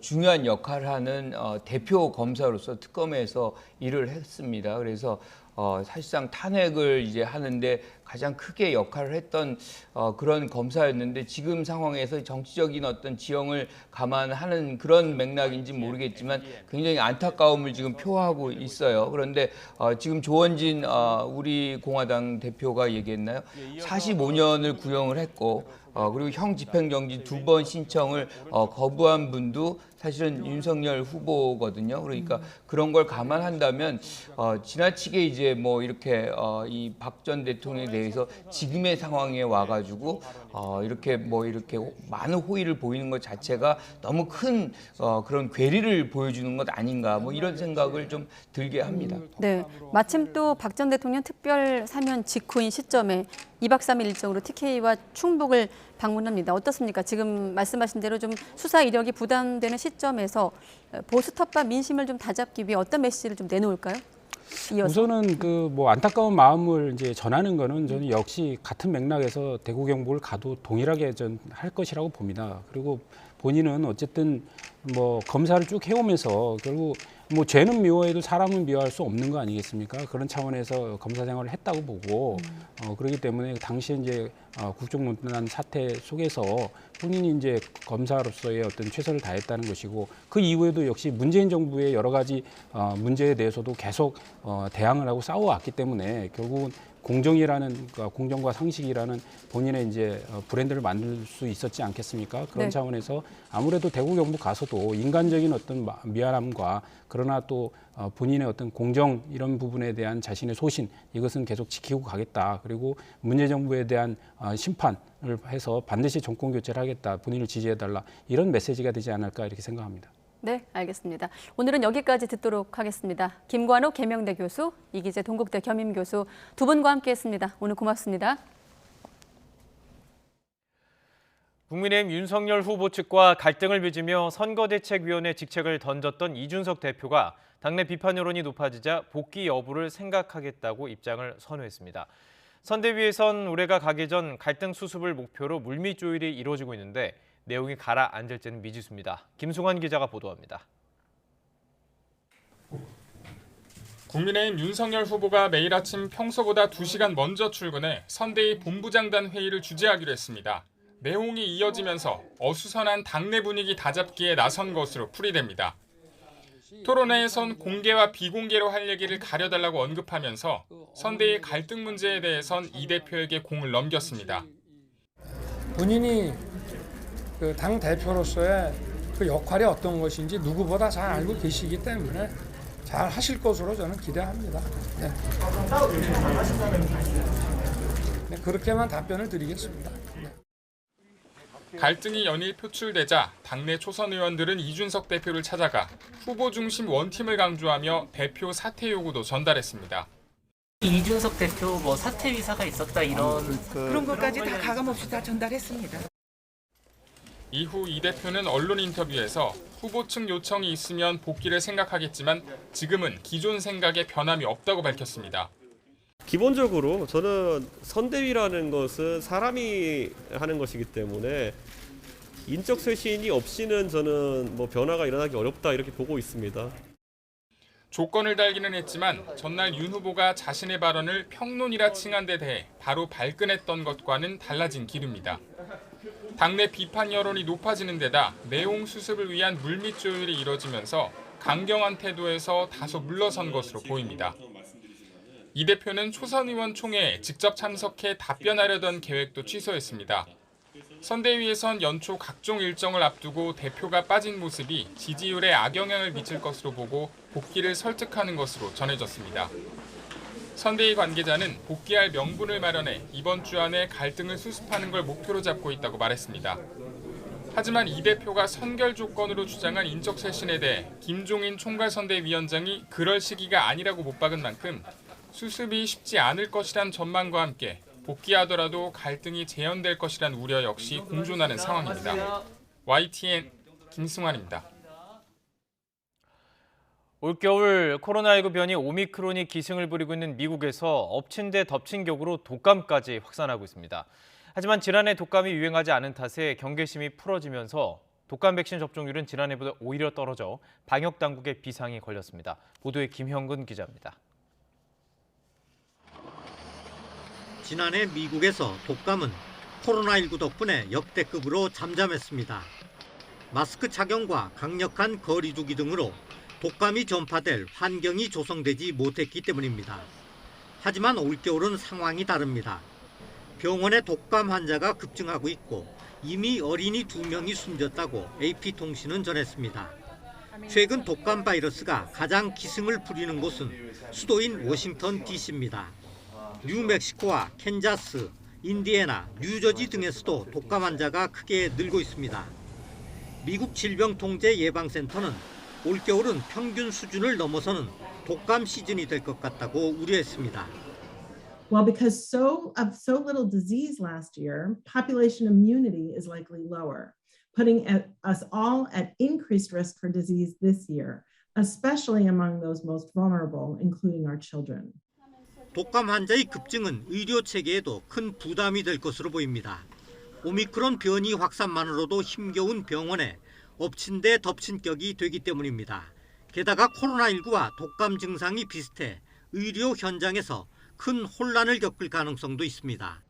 중요한 역할을 하는 대표 검사로서 특검에서 일을 했습니다. 그래서 사실상 탄핵을 이제 하는데 가장 크게 역할을 했던 그런 검사였는데 지금 상황에서 정치적인 어떤 지형을 감안하는 그런 맥락인지 모르겠지만 굉장히 안타까움을 지금 표하고 있어요. 그런데 지금 조원진 우리 공화당 대표가 얘기했나요? 45년을 구형을 했고 그리고 형 집행정지 2번 신청을 거부한 분도 사실은 윤석열 후보거든요. 그러니까 그런 걸 감안한다면 지나치게 이제 뭐 이렇게 이 박 전 대통령에 대해서 지금의 상황에 와가지고 이렇게 많은 호의를 보이는 것 자체가 너무 큰 그런 괴리를 보여주는 것 아닌가 뭐 이런 생각을 좀 들게 합니다. 네, 마침 또 박 전 대통령 특별 사면 직후인 시점에 2박 3일 일정으로 TK와 충북을 방문합니다. 어떻습니까? 지금 말씀하신 대로 좀 수사 이력이 부담되는 시점에서 보수 텃밭 민심을 좀 다잡기 위해 어떤 메시지를 좀 내놓을까요? 이어서. 우선은 그 뭐 안타까운 마음을 이제 전하는 거는 저는 역시 같은 맥락에서 대구 경북을 가도 동일하게 할 것이라고 봅니다. 그리고 본인은 어쨌든 뭐 검사를 쭉 해오면서 결국 뭐 죄는 미워해도 사람은 미워할 수 없는 거 아니겠습니까? 그런 차원에서 검사 생활을 했다고 보고 그렇기 때문에 당시에 이제 국정농단 사태 속에서 본인이 이제 검사로서의 어떤 최선을 다했다는 것이고 그 이후에도 역시 문재인 정부의 여러 가지 문제에 대해서도 계속 대항을 하고 싸워왔기 때문에 결국은 공정과 상식이라는 본인의 이제 브랜드를 만들 수 있었지 않겠습니까? 그런 네. 차원에서 아무래도 대구 경북 가서도 인간적인 어떤 미안함과 그러나 또 본인의 어떤 공정 이런 부분에 대한 자신의 소신 이것은 계속 지키고 가겠다. 그리고 문재인 정부에 대한 심판을 해서 반드시 정권 교체를 하겠다. 본인을 지지해달라. 이런 메시지가 되지 않을까 이렇게 생각합니다. 네, 알겠습니다. 오늘은 여기까지 듣도록 하겠습니다. 김관호 계명대 교수, 이기재 동국대 겸임 교수 두 분과 함께했습니다. 오늘 고맙습니다. 국민의힘 윤석열 후보 측과 갈등을 빚으며 선거대책위원회 직책을 던졌던 이준석 대표가 당내 비판 여론이 높아지자 복귀 여부를 생각하겠다고 입장을 선회했습니다. 선대위에선 올해가 가기 전 갈등 수습을 목표로 물밑 조율이 이루어지고 있는데 내용이 가라앉을지는 미지수입니다. 김승환 기자가 보도합니다. 국민의힘 윤석열 후보가 매일 아침 평소보다 2시간 먼저 출근해 선대위 본부장단 회의를 주재하기로 했습니다. 내용이 이어지면서 어수선한 당내 분위기 다잡기에 나선 것으로 풀이됩니다. 토론회에선 공개와 비공개로 할 얘기를 가려달라고 언급하면서 선대위 갈등 문제에 대해선 이 대표에게 공을 넘겼습니다. 본인이 그 당 대표로서의 그 역할이 어떤 것인지 누구보다 잘 알고 계시기 때문에 잘 하실 것으로 저는 기대합니다. 네. 네, 그렇게만 답변을 드리겠습니다. 네. 갈등이 연일 표출되자 당내 초선 의원들은 이준석 대표를 찾아가 후보 중심 원팀을 강조하며 대표 사퇴 요구도 전달했습니다. 이준석 대표 뭐 사퇴 의사가 있었다 이런 그런 것까지 다 가감없이 다 전달했습니다. 이후 이 대표는 언론 인터뷰에서 후보 측 요청이 있으면 복귀를 생각하겠지만 지금은 기존 생각에 변함이 없다고 밝혔습니다. 기본적으로 저는 선대위라는 것은 사람이 하는 것이기 때문에 인적 쇄신이 없이는 저는 뭐 변화가 일어나기 어렵다 이렇게 보고 있습니다. 조건을 달기는 했지만 전날 윤 후보가 자신의 발언을 평론이라 칭한 데 대해 바로 발끈했던 것과는 달라진 기류입니다. 당내 비판 여론이 높아지는 데다 내용 수습을 위한 물밑 조율이 이뤄지면서 강경한 태도에서 다소 물러선 것으로 보입니다. 이 대표는 초선 의원 총회에 직접 참석해 답변하려던 계획도 취소했습니다. 선대위에선 연초 각종 일정을 앞두고 대표가 빠진 모습이 지지율에 악영향을 미칠 것으로 보고 복귀를 설득하는 것으로 전해졌습니다. 선대위 관계자는 복귀할 명분을 마련해 이번 주 안에 갈등을 수습하는 걸 목표로 잡고 있다고 말했습니다. 하지만 이 대표가 선결 조건으로 주장한 인적 쇄신에 대해 김종인 총괄선대위원장이 그럴 시기가 아니라고 못 박은 만큼 수습이 쉽지 않을 것이란 전망과 함께 복귀하더라도 갈등이 재현될 것이란 우려 역시 공존하는 상황입니다. YTN 김승환입니다. 올겨울 코로나19 변이 오미크론이 기승을 부리고 있는 미국에서 엎친 데 덮친 격으로 독감까지 확산하고 있습니다. 하지만 지난해 독감이 유행하지 않은 탓에 경계심이 풀어지면서 독감 백신 접종률은 지난해보다 오히려 떨어져 방역 당국의 비상이 걸렸습니다. 보도에 김형근 기자입니다. 지난해 미국에서 독감은 코로나19 덕분에 역대급으로 잠잠했습니다. 마스크 착용과 강력한 거리 두기 등으로 독감이 전파될 환경이 조성되지 못했기 때문입니다. 하지만 올겨울은 상황이 다릅니다. 병원에 독감 환자가 급증하고 있고 이미 어린이 2명이 숨졌다고 AP통신은 전했습니다. 최근 독감 바이러스가 가장 기승을 부리는 곳은 수도인 워싱턴 DC입니다. 뉴멕시코와 캔자스, 인디애나, 뉴저지 등에서도 독감 환자가 크게 늘고 있습니다. 미국 질병통제예방센터는 올겨울은 평균 수준을 넘어서는 독감 시즌이 될 것 같다고 우려했습니다. Well, because of so little disease last year, population immunity is likely lower, putting us all at increased risk for disease this year, especially among those most vulnerable, including our children. 독감 환자의 급증은 의료 체계에도 큰 부담이 될 것으로 보입니다. 오미크론 변이 확산만으로도 힘겨운 병원에 엎친 데 덮친 격이 되기 때문입니다. 게다가 코로나19와 독감 증상이 비슷해 의료 현장에서 큰 혼란을 겪을 가능성도 있습니다.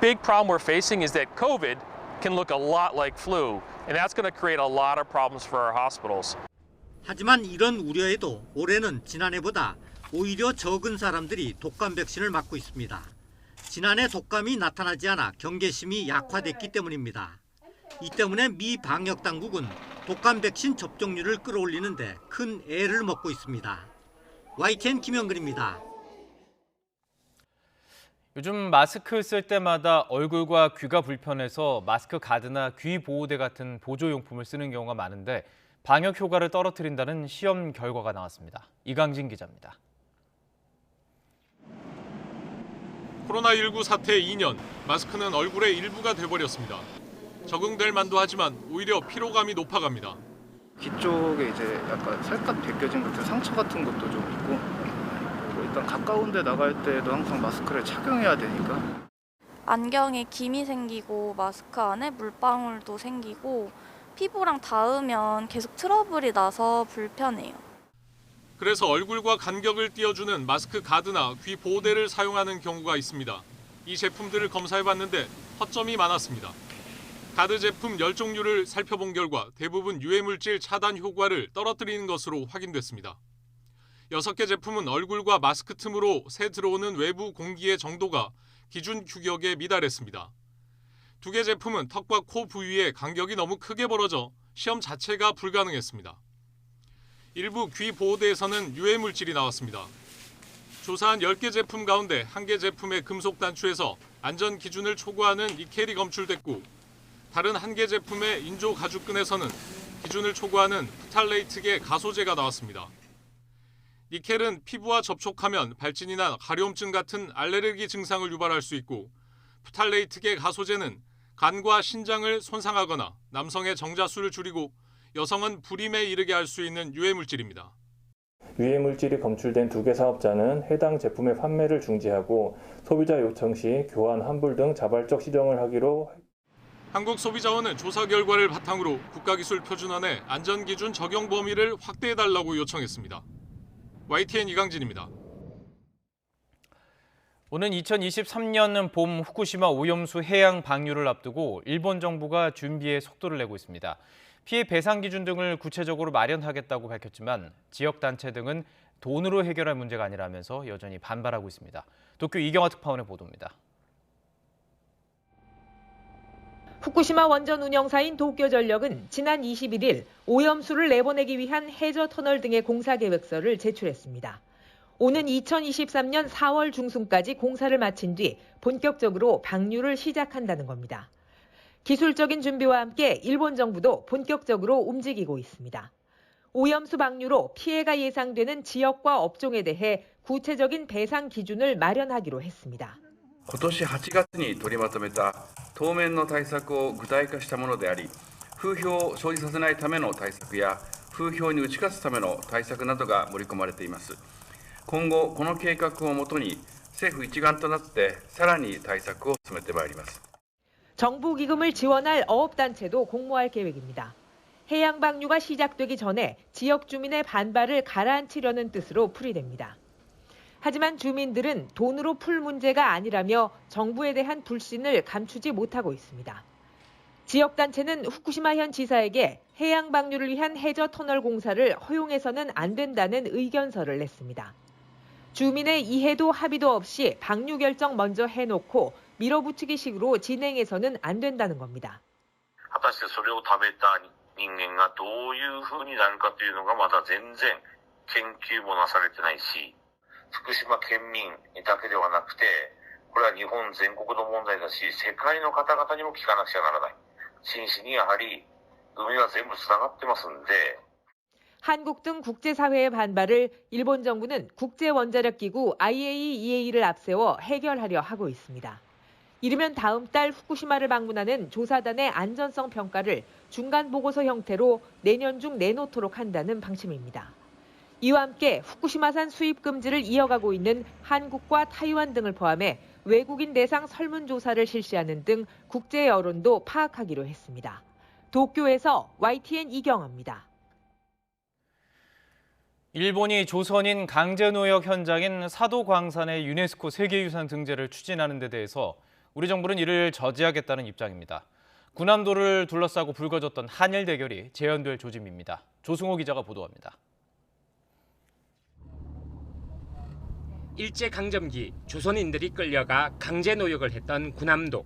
Big problem we're facing is that COVID can look a lot like flu, and that's going to create a lot of problems for our hospitals. 하지만 이런 우려에도 올해는 지난해보다 오히려 적은 사람들이 독감 백신을 맞고 있습니다. 지난해 독감이 나타나지 않아 경계심이 약화됐기 때문입니다. 이 때문에 미 방역 당국은 독감 백신 접종률을 끌어올리는 데 큰 애를 먹고 있습니다. YTN 김영근입니다. 요즘 마스크 쓸 때마다 얼굴과 귀가 불편해서 마스크 가드나 귀 보호대 같은 보조용품을 쓰는 경우가 많은데 방역 효과를 떨어뜨린다는 시험 결과가 나왔습니다. 이강진 기자입니다. 코로나19 사태 2년, 마스크는 얼굴의 일부가 돼버렸습니다. 적응될 만도 하지만 오히려 피로감이 높아갑니다. 귀 쪽에 이제 약간 살갗 벗겨진 같은 상처 같은 것도 좀 있고, 그리고 일단 가까운 데 나갈 때도 항상 마스크를 착용해야 되니까. 안경에 김이 생기고 마스크 안에 물방울도 생기고 피부랑 닿으면 계속 트러블이 나서 불편해요. 그래서 얼굴과 간격을 띄워주는 마스크 가드나 귀 보호대를 사용하는 경우가 있습니다. 이 제품들을 검사해봤는데 허점이 많았습니다. 가드 제품 10종류를 살펴본 결과 대부분 유해물질 차단 효과를 떨어뜨리는 것으로 확인됐습니다. 6개 제품은 얼굴과 마스크 틈으로 새 들어오는 외부 공기의 정도가 기준 규격에 미달했습니다. 2개 제품은 턱과 코 부위에 간격이 너무 크게 벌어져 시험 자체가 불가능했습니다. 일부 귀 보호대에서는 유해물질이 나왔습니다. 조사한 10개 제품 가운데 1개 제품의 금속 단추에서 안전 기준을 초과하는 니켈이 검출됐고 다른 1개 제품의 인조 가죽끈에서는 기준을 초과하는 프탈레이트계 가소제가 나왔습니다. 니켈은 피부와 접촉하면 발진이나 가려움증 같은 알레르기 증상을 유발할 수 있고 프탈레이트계 가소제는 간과 신장을 손상하거나 남성의 정자수를 줄이고 여성은 불임에 이르게 할 수 있는 유해물질입니다. 유해물질이 검출된 2개 사업자는 해당 제품의 판매를 중지하고 소비자 요청 시 교환, 환불 등 자발적 시정을 하기로. 한국소비자원은 조사 결과를 바탕으로 국가기술표준안의 안전기준 적용 범위를 확대해달라고 요청했습니다. YTN 이강진입니다. 오는 2023년 봄 후쿠시마 오염수 해양 방류를 앞두고 일본 정부가 준비에 속도를 내고 있습니다. 피해 배상 기준 등을 구체적으로 마련하겠다고 밝혔지만 지역단체 등은 돈으로 해결할 문제가 아니라면서 여전히 반발하고 있습니다. 도쿄 이경화 특파원의 보도입니다. 후쿠시마 원전 운영사인 도쿄전력은 지난 21일 오염수를 내보내기 위한 해저 터널 등의 공사 계획서를 제출했습니다. 오는 2023년 4월 중순까지 공사를 마친 뒤 본격적으로 방류를 시작한다는 겁니다. 기술적인 준비와 함께 일본 정부도 본격적으로 움직이고 있습니다. 오염수 방류로 피해가 예상되는 지역과 업종에 대해 구체적인 배상 기준을 마련하기로 했습니다. 今年8月に取りまとめた当面の対策を具体化したものであり、風評を生じさせないための対策や風評に打ち勝つための対策などが盛り込まれています。今後この計画をもとに政府一丸となってさらに対策を進めてまいります。 정부 기금을 지원할 어업단체도 공모할 계획입니다. 해양 방류가 시작되기 전에 지역 주민의 반발을 가라앉히려는 뜻으로 풀이됩니다. 하지만 주민들은 돈으로 풀 문제가 아니라며 정부에 대한 불신을 감추지 못하고 있습니다. 지역단체는 후쿠시마현 지사에게 해양 방류를 위한 해저 터널 공사를 허용해서는 안 된다는 의견서를 냈습니다. 주민의 이해도 합의도 없이 방류 결정 먼저 해놓고 밀어붙이기식으로 진행해서는 안 된다는 겁니다. 果たしてそれを食べた人間がどういう風になるかというのがまだ全然研究もなされてないし、福島県民だけではなくて、これは日本全国の問題だし、世界の方々にも聞かなくちゃならない。真摯にやはり海は全部つながってますんで。 한국 등 국제사회의 반발을 일본 정부는 국제원자력기구 IAEA를 앞세워 해결하려 하고 있습니다. 이르면 다음 달 후쿠시마를 방문하는 조사단의 안전성 평가를 중간 보고서 형태로 내년 중 내놓도록 한다는 방침입니다. 이와 함께 후쿠시마산 수입 금지를 이어가고 있는 한국과 타이완 등을 포함해 외국인 대상 설문조사를 실시하는 등 국제 여론도 파악하기로 했습니다. 도쿄에서 YTN 이경아입니다. 일본이 조선인 강제노역 현장인 사도광산의 유네스코 세계유산 등재를 추진하는 데 대해서 우리 정부는 이를 저지하겠다는 입장입니다. 군함도를 둘러싸고 불거졌던 한일 대결이 재현될 조짐입니다. 조승호 기자가 보도합니다. 일제강점기 조선인들이 끌려가 강제노역을 했던 군함도.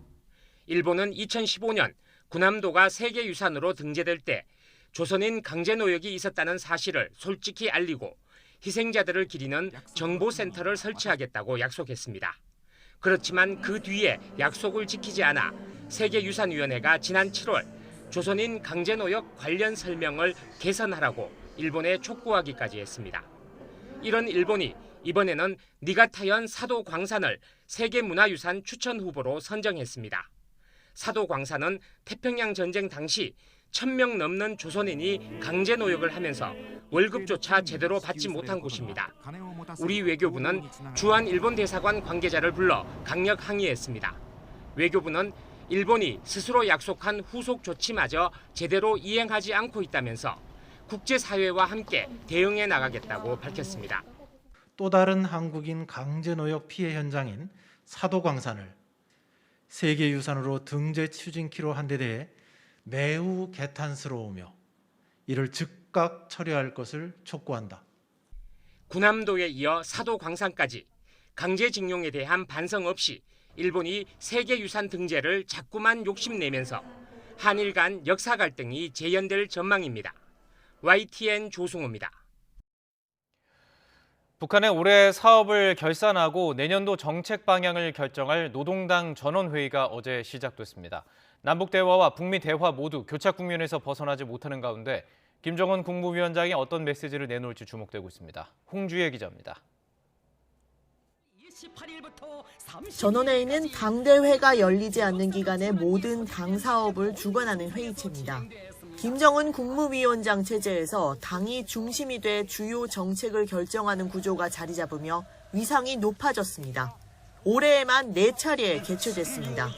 일본은 2015년 군함도가 세계유산으로 등재될 때 조선인 강제노역이 있었다는 사실을 솔직히 알리고 희생자들을 기리는 정보센터를 설치하겠다고 약속했습니다. 그렇지만 그 뒤에 약속을 지키지 않아 세계유산위원회가 지난 7월 조선인 강제노역 관련 설명을 개선하라고 일본에 촉구하기까지 했습니다. 이런 일본이 이번에는 니가타현 사도광산을 세계문화유산 추천 후보로 선정했습니다. 사도광산은 태평양 전쟁 당시 1000명 넘는 조선인이 강제노역을 하면서 월급조차 제대로 받지 못한 곳입니다. 우리 외교부는 주한 일본 대사관 관계자를 불러 강력 항의했습니다. 외교부는 일본이 스스로 약속한 후속 조치마저 제대로 이행하지 않고 있다면서 국제사회와 함께 대응해 나가겠다고 밝혔습니다. 또 다른 한국인 강제노역 피해 현장인 사도광산을 세계유산으로 등재 추진키로 한 데 대해 매우 개탄스러우며 이를 즉각 처리할 것을 촉구한다. 군함도에 이어 사도광산까지 강제징용에 대한 반성 없이 일본이 세계유산 등재를 자꾸만 욕심내면서 한일 간 역사 갈등이 재현될 전망입니다. YTN 조승호입니다. 북한의 올해 사업을 결산하고 내년도 정책 방향을 결정할 노동당 전원회의가 어제 시작됐습니다. 남북 대화와 북미 대화 모두 교착 국면에서 벗어나지 못하는 가운데 김정은 국무위원장이 어떤 메시지를 내놓을지 주목되고 있습니다. 홍주혜 기자입니다. 전원회의는 당대회가 열리지 않는 기간에 모든 당 사업을 주관하는 회의체입니다. 김정은 국무위원장 체제에서 당이 중심이 돼 주요 정책을 결정하는 구조가 자리 잡으며 위상이 높아졌습니다. 올해에만 4차례 개최됐습니다.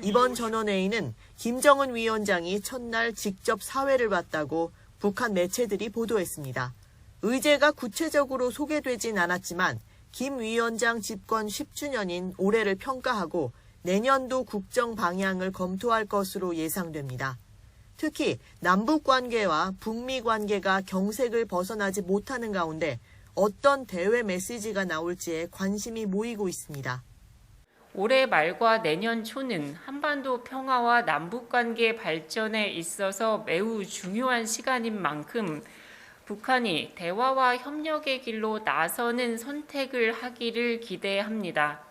이번 전원회의는 김정은 위원장이 첫날 직접 사회를 봤다고 북한 매체들이 보도했습니다. 의제가 구체적으로 소개되진 않았지만 김 위원장 집권 10주년인 올해를 평가하고 내년도 국정 방향을 검토할 것으로 예상됩니다. 특히 남북 관계와 북미 관계가 경색을 벗어나지 못하는 가운데 어떤 대외 메시지가 나올지에 관심이 모이고 있습니다. 올해 말과 내년 초는 한반도 평화와 남북관계 발전에 있어서 매우 중요한 시간인 만큼 북한이 대화와 협력의 길로 나서는 선택을 하기를 기대합니다.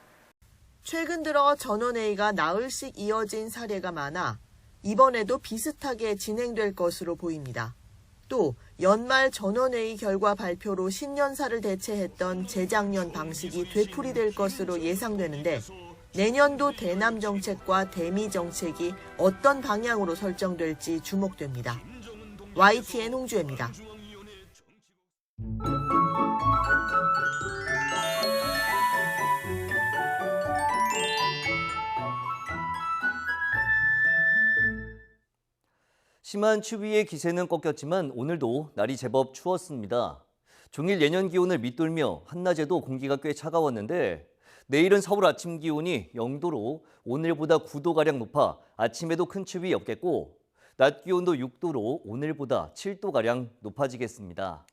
최근 들어 전원회의가 나흘씩 이어진 사례가 많아 이번에도 비슷하게 진행될 것으로 보입니다. 또 연말 전원회의 결과 발표로 신년사를 대체했던 재작년 방식이 되풀이될 것으로 예상되는데 내년도 대남 정책과 대미 정책이 어떤 방향으로 설정될지 주목됩니다. YTN 홍주혜입니다. 심한 추위의 기세는 꺾였지만 오늘도 날이 제법 추웠습니다. 종일 예년 기온을 밑돌며 한낮에도 공기가 꽤 차가웠는데 내일은 서울 아침 기온이 0도로 오늘보다 9도가량 높아 아침에도 큰 추위 없겠고 낮 기온도 6도로 오늘보다 7도가량 높아지겠습니다.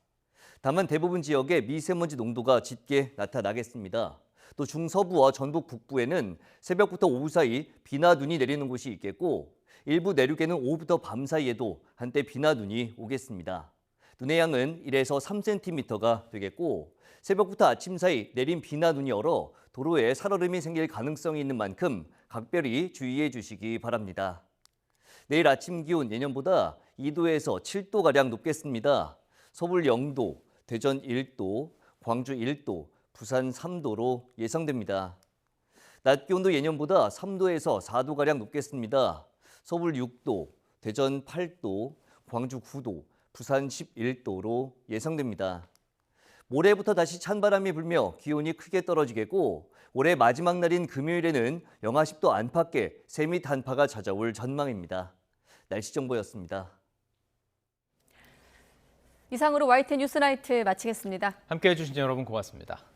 다만 대부분 지역에 미세먼지 농도가 짙게 나타나겠습니다. 또 중서부와 전북 북부에는 새벽부터 오후 사이 비나 눈이 내리는 곳이 있겠고 일부 내륙에는 오후부터 밤 사이에도 한때 비나 눈이 오겠습니다. 눈의 양은 1에서 3cm가 되겠고 새벽부터 아침 사이 내린 비나 눈이 얼어 도로에 살얼음이 생길 가능성이 있는 만큼 각별히 주의해 주시기 바랍니다. 내일 아침 기온 예년보다 2도에서 7도가량 높겠습니다. 서울 0도, 대전 1도, 광주 1도, 부산 3도로 예상됩니다. 낮 기온도 예년보다 3도에서 4도가량 높겠습니다. 서울 6도, 대전 8도, 광주 9도, 부산 11도로 예상됩니다. 모레부터 다시 찬바람이 불며 기온이 크게 떨어지겠고 올해 마지막 날인 금요일에는 영하 10도 안팎의 세미 한파가 찾아올 전망입니다. 날씨 정보였습니다. 이상으로 YTN 뉴스나이트 마치겠습니다. 함께해 주신 여러분 고맙습니다.